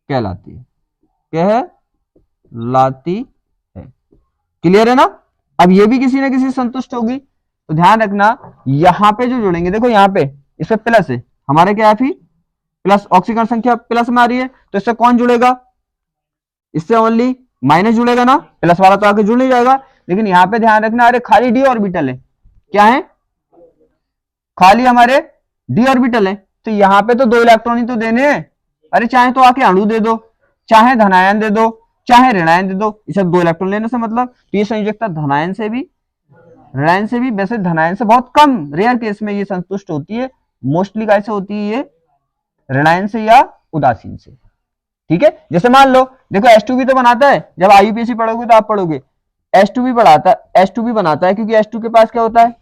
कहलाती है, कहलाती है। क्लियर है ना? अब ये भी किसी ना किसी संतुष्ट होगी, तो ध्यान रखना यहां पे जो जुड़ेंगे, देखो यहां पे इससे प्लस है, हमारे क्या है फिर प्लस, ऑक्सीकरण संख्या प्लस में आ रही है, तो इससे कौन जुड़ेगा? इससे ओनली माइनस जुड़ेगा ना, प्लस वाला तो आके जुड़ नहीं जाएगा। लेकिन यहां पे ध्यान रखना, अरे खाली डी ऑर्बिटल है, क्या है? खाली हमारे डी ऑर्बिटल है, तो यहां पे तो 2 इलेक्ट्रॉन ही तो देने हैं। अरे चाहे तो आके अणु दे दो, चाहे धनायन दे दो, चाहे ऋणायन दे दो, इसे 2 इलेक्ट्रॉन लेने से मतलब। तो ये संयोजकता धनायन से भी ऋणायन से भी, वैसे धनायन से बहुत कम रेयर केस में ये संतुष्ट होती है, मोस्टली कैसे होती है ये ऋणायन से या उदासीन से। ठीक है, जैसे मान लो देखो H2 भी तो बनाता है, जब IUPAC पढ़ोगे तो आप पढ़ोगे H2 भी बनाता है, H2 भी बनाता है, क्योंकि H2 के पास क्या होता है?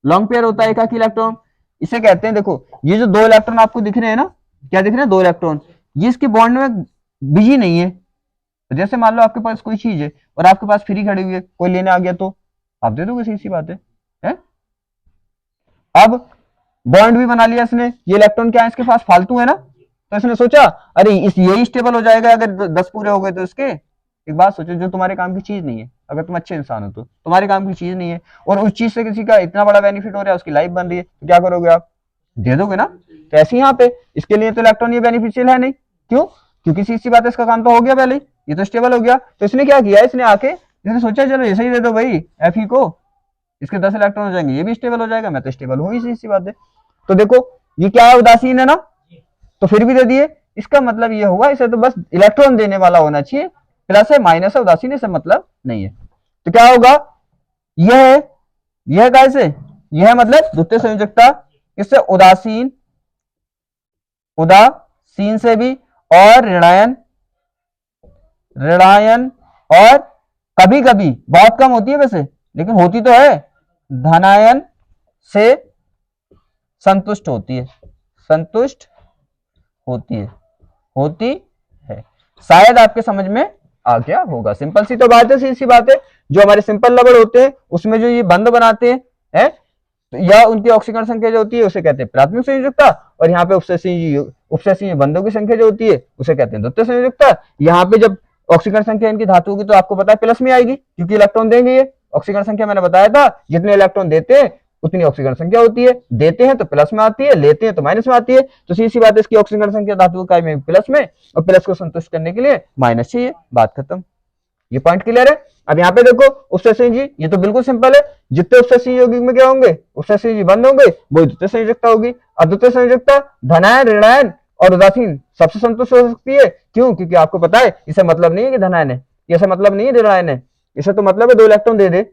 लॉन्ग पेयर होता है, एकाकी इलेक्ट्रॉन। इसे कहते हैं, देखो ये जो 2 इलेक्ट्रॉन आपको दिख रहे हैं ना, क्या दिख रहे हैं? 2 इलेक्ट्रॉन, ये इसके बॉन्ड में बिजी नहीं है। जैसे मान लो आपके पास कोई चीज है और आपके पास फ्री खड़ी हुई है, कोई लेने आ गया तो आप दे दोगे, सीधी सी बात है? अब बॉन्ड भी बना लिया इसने, ये इलेक्ट्रॉन क्या है इसके पास? फालतू है ना, तो इसने सोचा अरे इस यही स्टेबल हो जाएगा अगर 10 पूरे हो गए तो इसके। एक बात सोचो, जो तुम्हारे काम की चीज नहीं है, अगर तुम अच्छे इंसान हो तो तुम्हारे काम की चीज नहीं है, और उस चीज से किसी का इतना बड़ा बेनिफिट हो रहा है, उसकी लाइफ बन रही है, तो क्या करोगे आप? दे दोगे ना। तो ऐसे यहाँ पे इसके लिए तो इलेक्ट्रॉन ये बेनिफिशियल है नहीं, क्यों? क्योंकि सीधी बात है, इसका काम तो हो गया पहले ही, ये तो स्टेबल हो गया। तो इसने क्या किया, इसने आके इसने सोचा चलो ऐसे ही दे दो भाई Fe को, इसके 10 इलेक्ट्रॉन हो जाएंगे, ये भी स्टेबल हो जाएगा, मैं तो स्टेबल हूँ ही, सीधी बात है। तो देखो ये क्या है, उदासीन है ना, तो फिर भी दे दिए। इसका मतलब ये हुआ इसे तो बस इलेक्ट्रॉन देने वाला होना चाहिए, प्लस है माइनस है, उदासीन से मतलब नहीं है। तो क्या होगा, यह कैसे, यह मतलब द्वितीय संयोजकता, इससे उदासीन से भी, और ऋणायन और कभी कभी बहुत कम होती है वैसे, लेकिन होती तो है, धनायन से संतुष्ट होती है, संतुष्ट होती है। शायद आपके समझ में आ गया होगा। सिंपल सी तो बात है, सीधी सी बात है। जो हमारे सिंपल रबड़ होते हैं उसमें जो ये बंध बनाते हैं या उनकी ऑक्सीकरण संख्या जो होती है उसे कहते हैं प्राथमिक संयोजकता, और यहाँ पे उपस्थिति बंधों की संख्या जो होती है उसे कहते हैं द्वितीय संयोजकता। यहाँ पे जब ऑक्सीकरण संख्या इनकी धातुओं की तो आपको पता है प्लस में आएगी, क्योंकि इलेक्ट्रॉन देंगे ये। ऑक्सीकरण संख्या मैंने बताया था, जितने इलेक्ट्रॉन देते हैं उतनी ऑक्सीकरण संख्या होती है, देते हैं तो प्लस में आती है, लेते हैं तो माइनस में आती है। तो सीधी सी बात है, इसकी ऑक्सीकरण संख्या धातु इकाई में प्लस में, और प्लस को संतुष्ट करने के लिए माइनस चाहिए, बात खत्म। ये पॉइंट क्लियर है? अब यहाँ पे देखो उपस्थिति जी, ये तो बिल्कुल सिंपल है, जितने उपस्थिति यौगिक में क्या होंगे, उपस्थिति जी बंद होंगे, वही द्वितीय संयोजकता होगी। अद्वितीय संयोजकता धनायन, ऋणायन और उदासीन सबसे संतुष्ट हो सकती है, क्यों? क्योंकि आपको पता है इसे मतलब नहीं है कि धनायन है, इसे मतलब नहीं है ऋणायन है, इसे तो मतलब है 2 इलेक्ट्रॉन दे दे।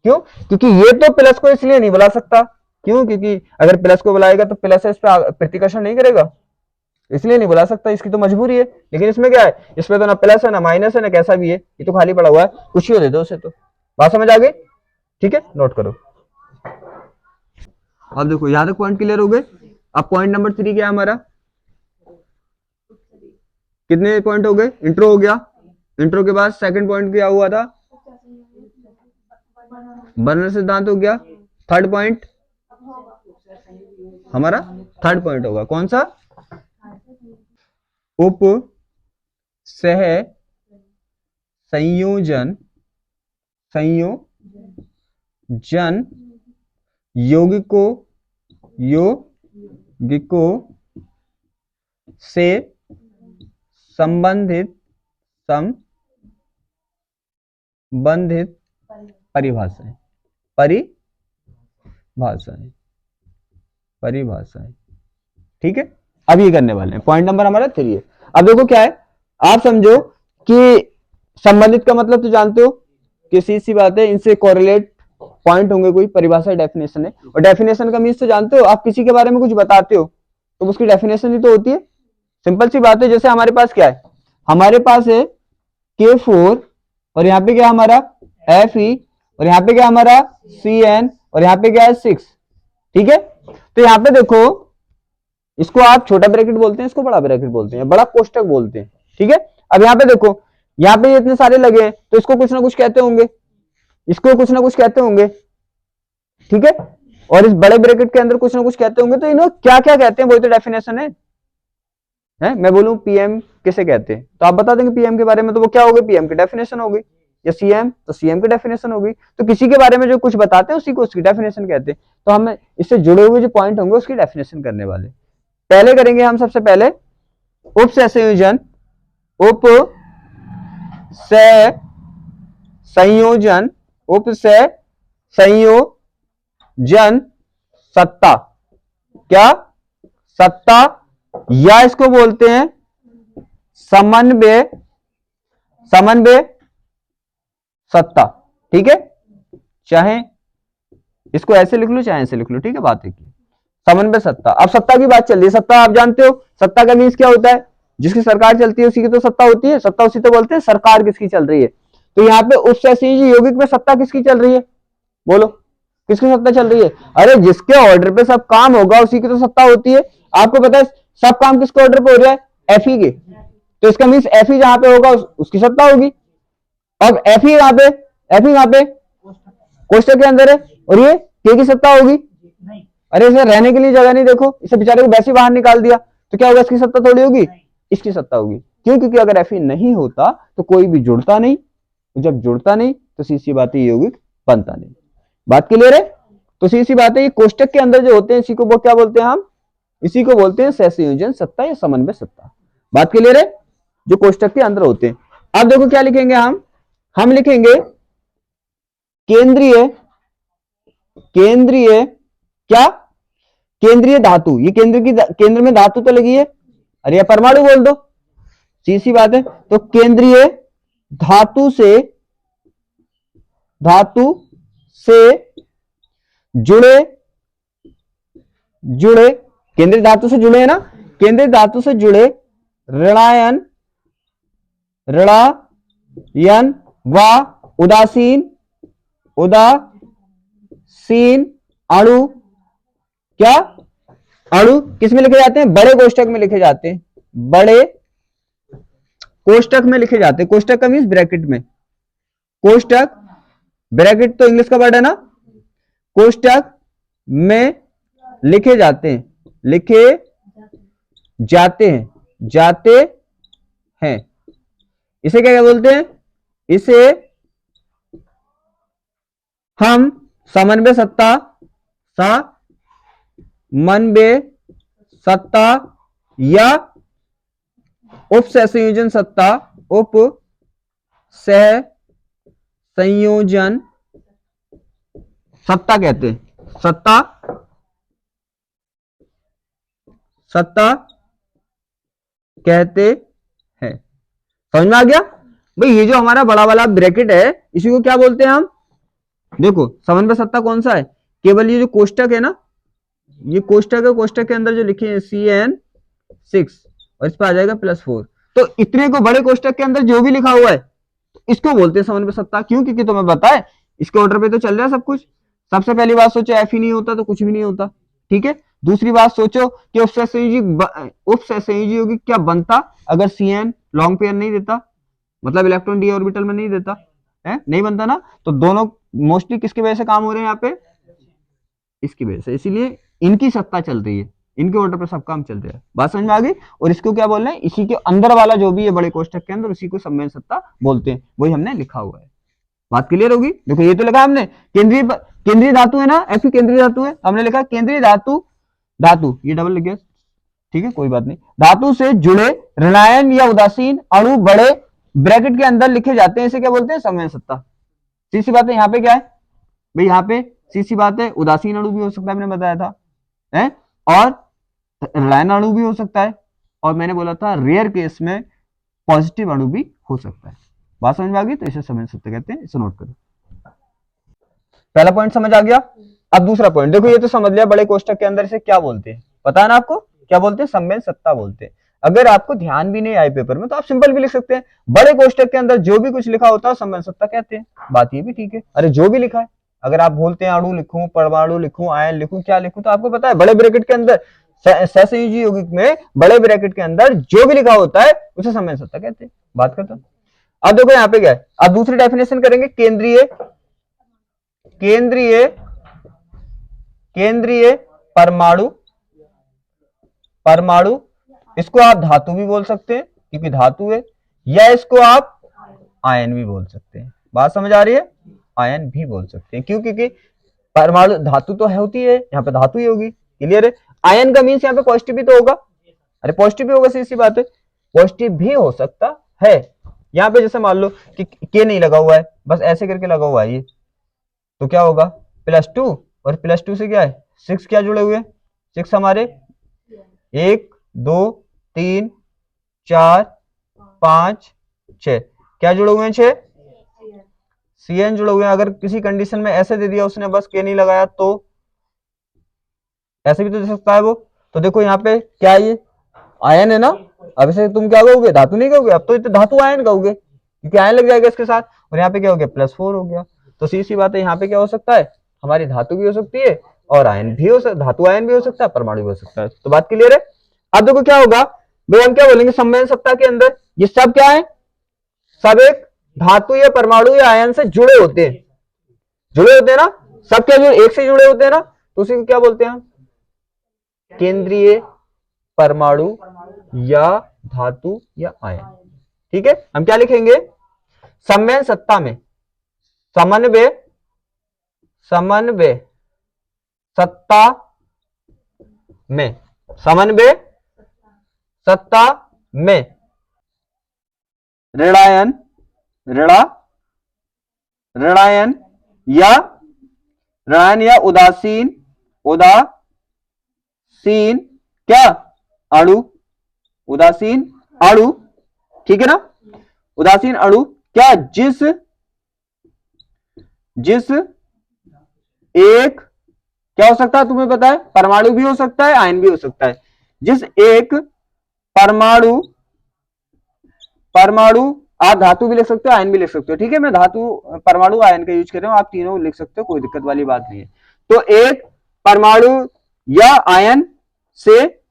क्यों? क्योंकि ये तो प्लस को इसलिए नहीं बुला सकता, क्यों? क्योंकि अगर प्लस को बुलाएगा तो प्लस इस पर प्रतिकर्षण नहीं करेगा, इसलिए नहीं बुला सकता, इसकी तो मजबूरी है। लेकिन इसमें क्या है, इसमें तो ना प्लस है ना माइनस है ना कैसा भी है, ये तो खाली पड़ा हुआ है, कुछ ही दे दो उसे। तो बात समझ आ गई? ठीक है, नोट करो। अब देखो यहां तक पॉइंट क्लियर हो गए। अब पॉइंट नंबर 3 क्या है हमारा, कितने पॉइंट हो गए? इंट्रो हो गया, इंट्रो के बाद सेकंड पॉइंट क्या हुआ था, बर्नर सिद्धांत हो गया। थर्ड पॉइंट हमारा, थर्ड पॉइंट होगा कौन सा, उप सह संयोजन यौगिकों से संबंधित परिभाषाएं। ठीक है, अब ये करने वाले हैं, पॉइंट नंबर हमारा 3 है। अब देखो क्या है, आप समझो कि संबंधित का मतलब तो जानते हो कि सी बात है, इनसे कोरिलेट पॉइंट होंगे, कोई परिभाषा डेफिनेशन है, और डेफिनेशन का मीन्स तो जानते हो, आप किसी के बारे में कुछ बताते हो तो उसकी डेफिनेशन ही तो होती है। सिंपल सी बात है, जैसे हमारे पास क्या है, हमारे पास है K4 और यहाँ पे क्या हमारा Fe और यहाँ पे क्या हमारा Cn और यहाँ पे क्या है 6। ठीक है, तो यहाँ पे देखो इसको आप छोटा ब्रैकेट बोलते हैं, इसको बड़ा ब्रैकेट बोलते हैं, बड़ा कोष्टक बोलते हैं। ठीक है, अब यहाँ पे देखो, यहाँ पे इतने सारे लगे हैं तो इसको कुछ ना कुछ कहते होंगे, इसको कुछ ना कुछ कहते होंगे। ठीक है। और इस बड़े ब्रैकेट के अंदर कुछ ना कुछ कहते होंगे, तो इन्होंने क्या क्या कहते हैं वही तो डेफिनेशन है। मैं बोलूं पीएम किसे कहते हैं तो आप बता देंगे पीएम के बारे में, तो वो क्या होगी, पीएम की डेफिनेशन होगी। या सीएम तो सीएम की डेफिनेशन होगी। तो किसी के बारे में जो कुछ बताते हैं उसी को उसकी डेफिनेशन कहते हैं। तो हम इससे जुड़े हुए जो पॉइंट होंगे उसकी डेफिनेशन करने वाले। पहले करेंगे हम सबसे पहले उपसंयोजन, उप से संयोजन, उप से संयोजन सत्ता। क्या सत्ता, या इसको बोलते हैं समन्वय, समन्वय सत्ता। ठीक है, चाहे इसको ऐसे लिख लो चाहे ऐसे लिख लो, ठीक है, बात है समन्वय सत्ता। अब सत्ता की बात चल रही है, सत्ता आप जानते हो, सत्ता का मीन्स क्या होता है, जिसकी सरकार चलती है उसी की तो सत्ता होती है। सत्ता उसी तो बोलते हैं सरकार किसकी चल रही है। तो यहाँ पे उपसंयोजी यौगिक में सत्ता किसकी चल रही है, बोलो किसकी सत्ता चल रही है। अरे जिसके ऑर्डर पे सब काम होगा उसी की तो सत्ता होती है। आपको पता है सब काम किसके ऑर्डर पे हो रहा है, एफई के, तो इसका मीन्स एफई जहां पे होगा उसकी सत्ता होगी। अब एफई यहाँ पे, एफई यहाँ पे कोष्टक के अंदर है, और ये के की सत्ता होगी। अरे इसे रहने के लिए जगह नहीं, देखो इसे बेचारे को वैसे बाहर निकाल दिया, तो क्या होगा, इसकी सत्ता थोड़ी होगी, इसकी सत्ता होगी। क्यों, क्योंकि अगर एफई नहीं होता तो कोई भी जुड़ता नहीं, जब जुड़ता नहीं तो सीधी बात है यौगिक बनता नहीं। बात क्लियर है। तो सीधी बात है ये कोष्टक के अंदर जो होते हैं इसी को वो क्या बोलते हैं, हम इसी को बोलते हैं सहसंयोजन सत्ता या समन्वय सत्ता। बात क्लियर है, जो कोष्टक के अंदर होते हैं। अब देखो क्या लिखेंगे हम लिखेंगे केंद्रीय, केंद्रीय क्या, केंद्रीय धातु। ये केंद्र में धातु तो लगी है, अरे परमाणु बोल दो, सीधी बात है। तो केंद्रीय धातु से जुड़े केंद्रीय धातु से जुड़े है ना, केंद्रीय धातु से जुड़े ऋणायन व उदासीन अणु, क्या अणु किस में लिखे जाते हैं, बड़े कोष्टक में लिखे जाते हैं, बड़े कोष्टक में लिखे जाते हैं। कोष्टक का मीन्स ब्रैकेट में, कोष्टक ब्रैकेट तो इंग्लिश का वर्ड है ना, कोष्टक में लिखे जाते हैं, जाते हैं। इसे क्या बोलते हैं, इसे हम समन्वय सत्ता या उप सहसंयोजन सत्ता, उप सह संयोजन सत्ता कहते हैं। सत्ता कहते हैं। समझ में आ गया भाई। ये जो हमारा बड़ा वाला ब्रैकेट है इसी को क्या बोलते हैं हम, देखो समन्वय सत्ता कौन सा है, केवल ये जो कोष्टक है ना, ये कोष्टक है, कोष्टक के अंदर जो लिखे हैं CN6 और इस पर आ जाएगा +4, तो इतने को बड़े कोष्टक के अंदर जो भी लिखा हुआ है इसको बोलते हैं समन्वय सत्ता। क्यों, क्योंकि तुम्हें पता है इसके ऑर्डर पे तो चल रहा है सब कुछ। सबसे पहली बात सोचो एफ ही नहीं होता तो कुछ भी नहीं होता, ठीक है। दूसरी बात सोचो कि उपसहसंयोजी यौगिक क्या बनता अगर CN लॉन्ग पेयर नहीं देता, मतलब इलेक्ट्रॉन डी ऑर्बिटल में नहीं देता है, नहीं बनता ना। तो दोनों मोस्टली किसकी वजह से काम हो रहे हैं यहाँ पे, इसकी वजह से, इसीलिए इनकी सत्ता चल रही है, इनके ऑर्डर पर सब काम चल रहा है। बात समझ में आ गई। और इसको क्या बोल रहे हैं, इसी के अंदर वाला जो भी है बड़े कोष्टक के अंदर उसी को सम्मेलन सत्ता बोलते हैं, वही हमने लिखा हुआ है। बात क्लियर होगी। देखो ये तो लिखा हमने केंद्रीय धातु है ना, ऐसी केंद्रीय धातु है, हमने लिखा केंद्रीय धातु, ये डबल लिख गया, ठीक है कोई बात नहीं। धातु से जुड़े ऋणायन या उदासीन अणु बड़े ब्रैकेट के अंदर लिखे जाते हैं, इसे क्या बोलते हैं, सम्मेलन सत्ता। सीधी बात है, यहाँ पे क्या है भाई, यहाँ पे सीधी बात है उदासीन अणु भी हो सकता है, मैंने बताया था है, और ऋणायन अणु भी हो सकता है, और मैंने बोला था रेयर केस में पॉजिटिव अणु भी हो सकता है। बात समझ में आ गई। तो इसे सम्मेलन सत्ता कहते हैं, इसे नोट करो। पहला पॉइंट समझ आ गया। अब दूसरा पॉइंट देखो, ये तो समझ लिया बड़े कोष्टक के अंदर इसे क्या बोलते हैं, पता है ना आपको क्या बोलते हैं, सम्मेलन सत्ता बोलते हैं। अगर आपको ध्यान भी नहीं आए पेपर में तो आप सिंपल भी लिख सकते हैं, बड़े कोष्टक के अंदर जो भी कुछ लिखा होता है सम्मेलन सत्ता कहते हैं। बात ये भी ठीक है। अरे जो भी लिखा है, अगर आप बोलते हैं अणु लिखूं, परमाणु लिखूं, आयन लिखूं, क्या लिखूं, तो आपको पता है बड़े ब्रैकेट के अंदर सहसंयोजी यौगिक में बड़े ब्रैकेट के अंदर जो भी लिखा होता है उसे सम्मेलन सत्ता कहते हैं। बात करता हूं। अब देखो यहाँ पे क्या है, अब दूसरी डेफिनेशन करेंगे, केंद्रीय केंद्रीय परमाणु, परमाणु, इसको आप धातु भी बोल सकते हैं क्योंकि धातु है, या इसको आप आयन भी बोल सकते हैं। बात समझ आ रही है? आयन भी बोल सकते हैं, क्यों? क्योंकि परमाणु धातु तो है, होती है, यहाँ पे धातु ही होगी। क्लियर है? आयन का मीन्स यहाँ पे पॉजिटिव भी तो होगा। अरे पॉजिटिव भी होगा, सीधी सी बात है, पॉजिटिव भी हो सकता है। यहाँ पे जैसे मान लो कि के नहीं लगा हुआ है, बस ऐसे करके लगा हुआ है ये, तो क्या होगा? +2, और +2 से क्या है 6, क्या जुड़े हुए? 6 हमारे 1 2 3 4 5 6, क्या जुड़े हुए हैं? 6 CN जुड़े हुए हैं। अगर किसी कंडीशन में ऐसे दे दिया उसने, बस के नहीं लगाया, तो ऐसे भी तो दे सकता है वो। तो देखो यहाँ पे क्या है, ये आयन है ना। अब इसे तुम क्या कहोगे? धातु नहीं कहोगे, अब तो धातु आयन कहोगे क्योंकि आयन लग जाएगा इसके साथ। और यहाँ पे क्या हो गया? +4 हो गया। तो सीधी सी बात है, यहाँ पे क्या हो सकता है? हमारी धातु भी हो सकती है और आयन भी हो सकता, धातु आयन भी हो सकता है, परमाणु भी हो सकता है। तो बात क्लियर है? अब देखो क्या होगा भाई, हम क्या बोलेंगे? सम्मेलन सत्ता के अंदर ये सब क्या है? सब एक धातु या परमाणु या आयन से जुड़े होते हैं, जुड़े होते हैं ना। सब क्या जुड़े? एक से जुड़े होते हैं ना। तो उसी को क्या बोलते हैं हम? केंद्रीय परमाणु या धातु या आयन। ठीक है, हम क्या लिखेंगे? सम्मेलन सत्ता में समन्वय, समन्वय सत्ता में, समन्वय सत्ता में ऋणायन, ऋणायन या उदासीन, उदासीन क्या? अणु, उदासीन अणु। ठीक है ना? उदासीन अणु क्या? जिस एक, क्या हो सकता है तुम्हें पता है? परमाणु भी हो सकता है, आयन भी हो सकता है। जिस एक परमाणु, आप धातु भी लिख सकते हो, आयन भी लिख सकते हो। ठीक है, मैं धातु परमाणु आयन का यूज कर रहा हूं, आप तीनों लिख सकते हो, कोई दिक्कत वाली बात नहीं है। तो एक परमाणु या आयन से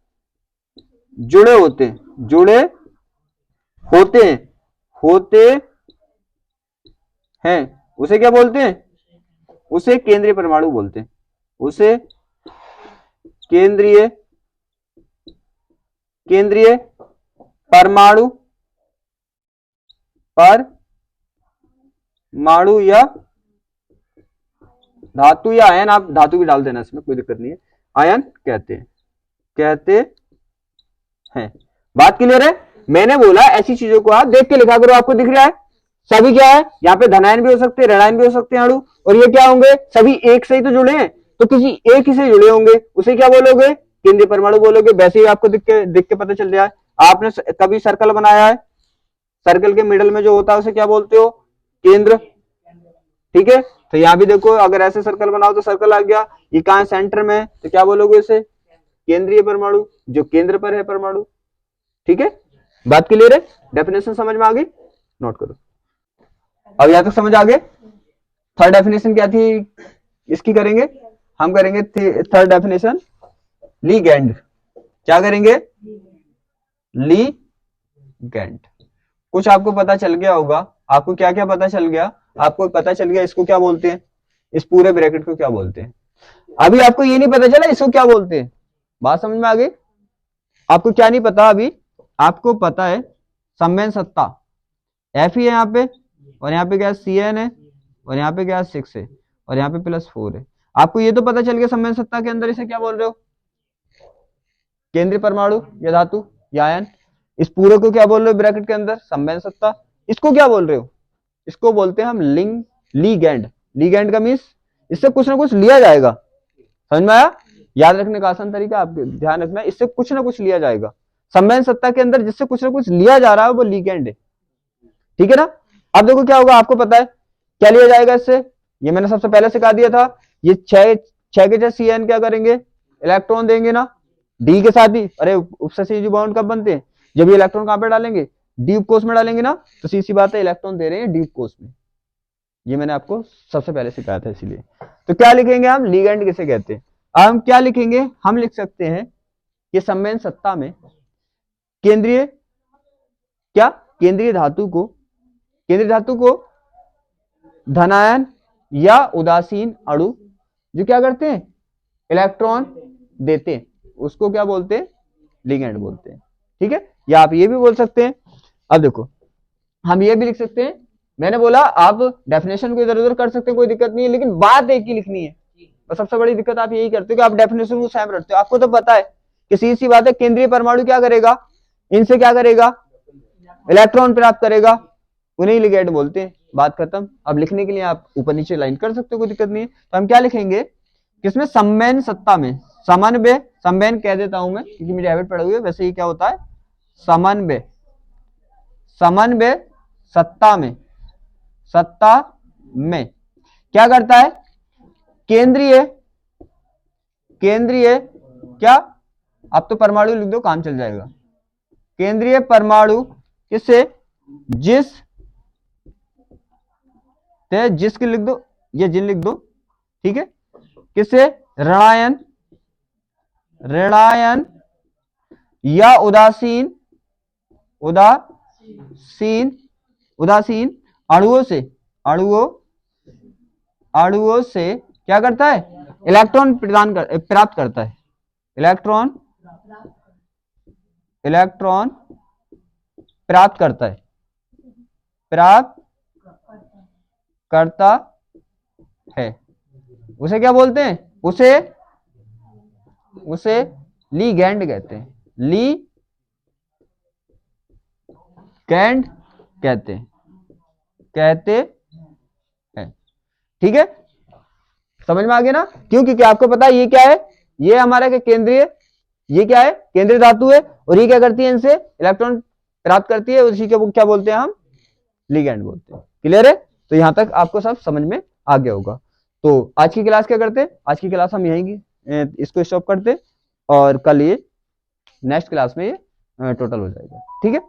जुड़े होते हैं, उसे क्या बोलते हैं? उसे केंद्रीय परमाणु बोलते हैं, उसे केंद्रीय परमाणु या धातु या आयन, आप धातु भी डाल देना इसमें, कोई दिक्कत नहीं है, आयन कहते हैं। बात क्लियर है? मैंने बोला ऐसी चीजों को आप देख के लिखा करो। आपको दिख रहा है सभी क्या है? यहाँ पे धनायन भी हो सकते हैं, ऋणायन भी हो सकते हैं अणु, और ये क्या होंगे? सभी एक से ही तो जुड़े हैं, तो किसी एक ही से जुड़े होंगे, उसे क्या बोलोगे? केंद्रीय परमाणु बोलोगे। वैसे ही आपको देख के पता चल रहा है। आपने कभी सर्कल बनाया है, सर्कल के मिडल में जो होता है उसे क्या बोलते हो? केंद्र। ठीक है, तो यहां भी देखो, अगर ऐसे सर्कल बनाओ तो सर्कल आ गया, ये कहां है? सेंटर में, तो क्या बोलोगे इसे? केंद्रीय परमाणु, जो केंद्र पर है परमाणु। ठीक है, बात क्लियर है? डेफिनेशन समझ में आ गई? नोट करो। अब यहां तक समझ आ गए? थर्ड डेफिनेशन क्या थी इसकी? करेंगे हम, करेंगे थर्ड डेफिनेशन लीगैंड। क्या करेंगे? लीगैंड। कुछ आपको पता चल गया होगा। आपको क्या क्या पता चल गया? आपको पता चल गया इसको क्या बोलते हैं, इस पूरे ब्रैकेट को क्या बोलते हैं। अभी आपको ये नहीं पता चला इसको क्या बोलते हैं। बात समझ में आ गई? आपको क्या नहीं पता अभी? आपको पता है सम्मेलन सत्ता F ही है यहाँ पे, और यहाँ पे क्या CN है, और यहाँ पे क्या 6 है, और यहाँ पे +4 है। आपको ये तो पता चल गया सम्मेलन सत्ता के अंदर इसे क्या बोल रहे हो? केंद्रीय परमाणु या धातु या आयन। इस पूरे को क्या बोल रहे हो ब्रैकेट के अंदर? सम्मेलन सत्ता। इसको क्या बोल रहे हो? इसको बोलते हैं हम लीगैंड। लीगैंड का मीन्स इससे कुछ ना कुछ लिया जाएगा। समझ में आया? याद रखने का आसान तरीका आप ध्यान रखना, इससे कुछ ना कुछ लिया जाएगा। सम्मेलन सत्ता के अंदर जिससे कुछ ना कुछ लिया जा रहा है वो लीगैंड है। ठीक है ना? अब देखो क्या होगा, आपको पता है क्या लिया जाएगा इससे? ये मैंने सबसे पहले सिखा दिया था। ये 6 के 6 CN क्या करेंगे? इलेक्ट्रॉन देंगे ना डी के साथ ही। अरे उपसहसहयोजी बॉन्ड कब बनते हैं? जब ये इलेक्ट्रॉन कहां पे डालेंगे? डी उपकोष में डालेंगे ना। तो सीधी सी बात है, इलेक्ट्रॉन दे रहे हैं डी उपकोष में। ये मैंने आपको सबसे पहले सिखाया था, इसीलिए। तो क्या लिखेंगे हम? लीगैंड किसे कहते हैं? अब हम क्या लिखेंगे? हम लिख सकते हैं कि सम्मेलन सत्ता में केंद्रीय क्या? केंद्रीय धातु को धनायन या उदासीन अणु जो क्या करते हैं? इलेक्ट्रॉन देते हैं, उसको क्या बोलते हैं, लिगेंड बोलते हैं। ठीक है, या आप ये भी बोल सकते हैं, अब देखो हम ये भी लिख सकते हैं, मैंने बोला आप डेफिनेशन को इधर उधर कर सकते हैं, कोई दिक्कत नहीं है, लेकिन बात एक ही लिखनी है। और सबसे बड़ी दिक्कत आप यही करते हो कि आप डेफिनेशन को सेम रखते हो। आपको तो पता है कि सीधी सी बात है, केंद्रीय परमाणु क्या करेगा, इनसे क्या करेगा, इलेक्ट्रॉन प्राप्त करेगा, उन्हें लिगेंड बोलते हैं, बात खत्म। अब लिखने के लिए आप ऊपर नीचे लाइन कर सकते हो, कोई दिक्कत नहीं है। तो हम क्या लिखेंगे, किसमें, समवेन सत्ता में, समन्वय, समवेन कह देता हूं मैं क्योंकि मेरी हैबिट पड़ी हुई है, वैसे ही क्या होता है, समन्वय, समन्वय सत्ता में, सत्ता में क्या करता है, केंद्रीय, केंद्रीय क्या, अब तो परमाणु लिख दो काम चल जाएगा, केंद्रीय परमाणु किससे, जिस, जिसकी लिख दो, ये जिन लिख दो, ठीक है, किससे, ऋणायन, ऋणायन या उदासीन, उदासीन, उदासीन अणुओं से, अणुओं, अणुओं से क्या करता है, इलेक्ट्रॉन प्रदान कर, प्राप्त करता है, इलेक्ट्रॉन, इलेक्ट्रॉन प्राप्त करता है, प्राप्त करता है, उसे क्या बोलते हैं, उसे, उसे लीगैंड कहते हैं, लीगैंड कहते हैं, कहते हैं। ठीक है, समझ में आ गया ना, क्यों, क्योंकि आपको पता है ये क्या है, ये हमारा क्या केंद्रीय, ये क्या है, केंद्रीय धातु है, और ये क्या करती है, इनसे इलेक्ट्रॉन प्राप्त करती है, उसी को क्या बोलते हैं हम, लिगैंड बोलते हैं। क्लियर है, तो यहां तक आपको सब समझ में आ गया होगा। तो आज की क्लास क्या करते हैं, आज की क्लास हम यहीं इसको स्टॉप करते, और कल ये नेक्स्ट क्लास में ये टोटल हो जाएगा। ठीक है।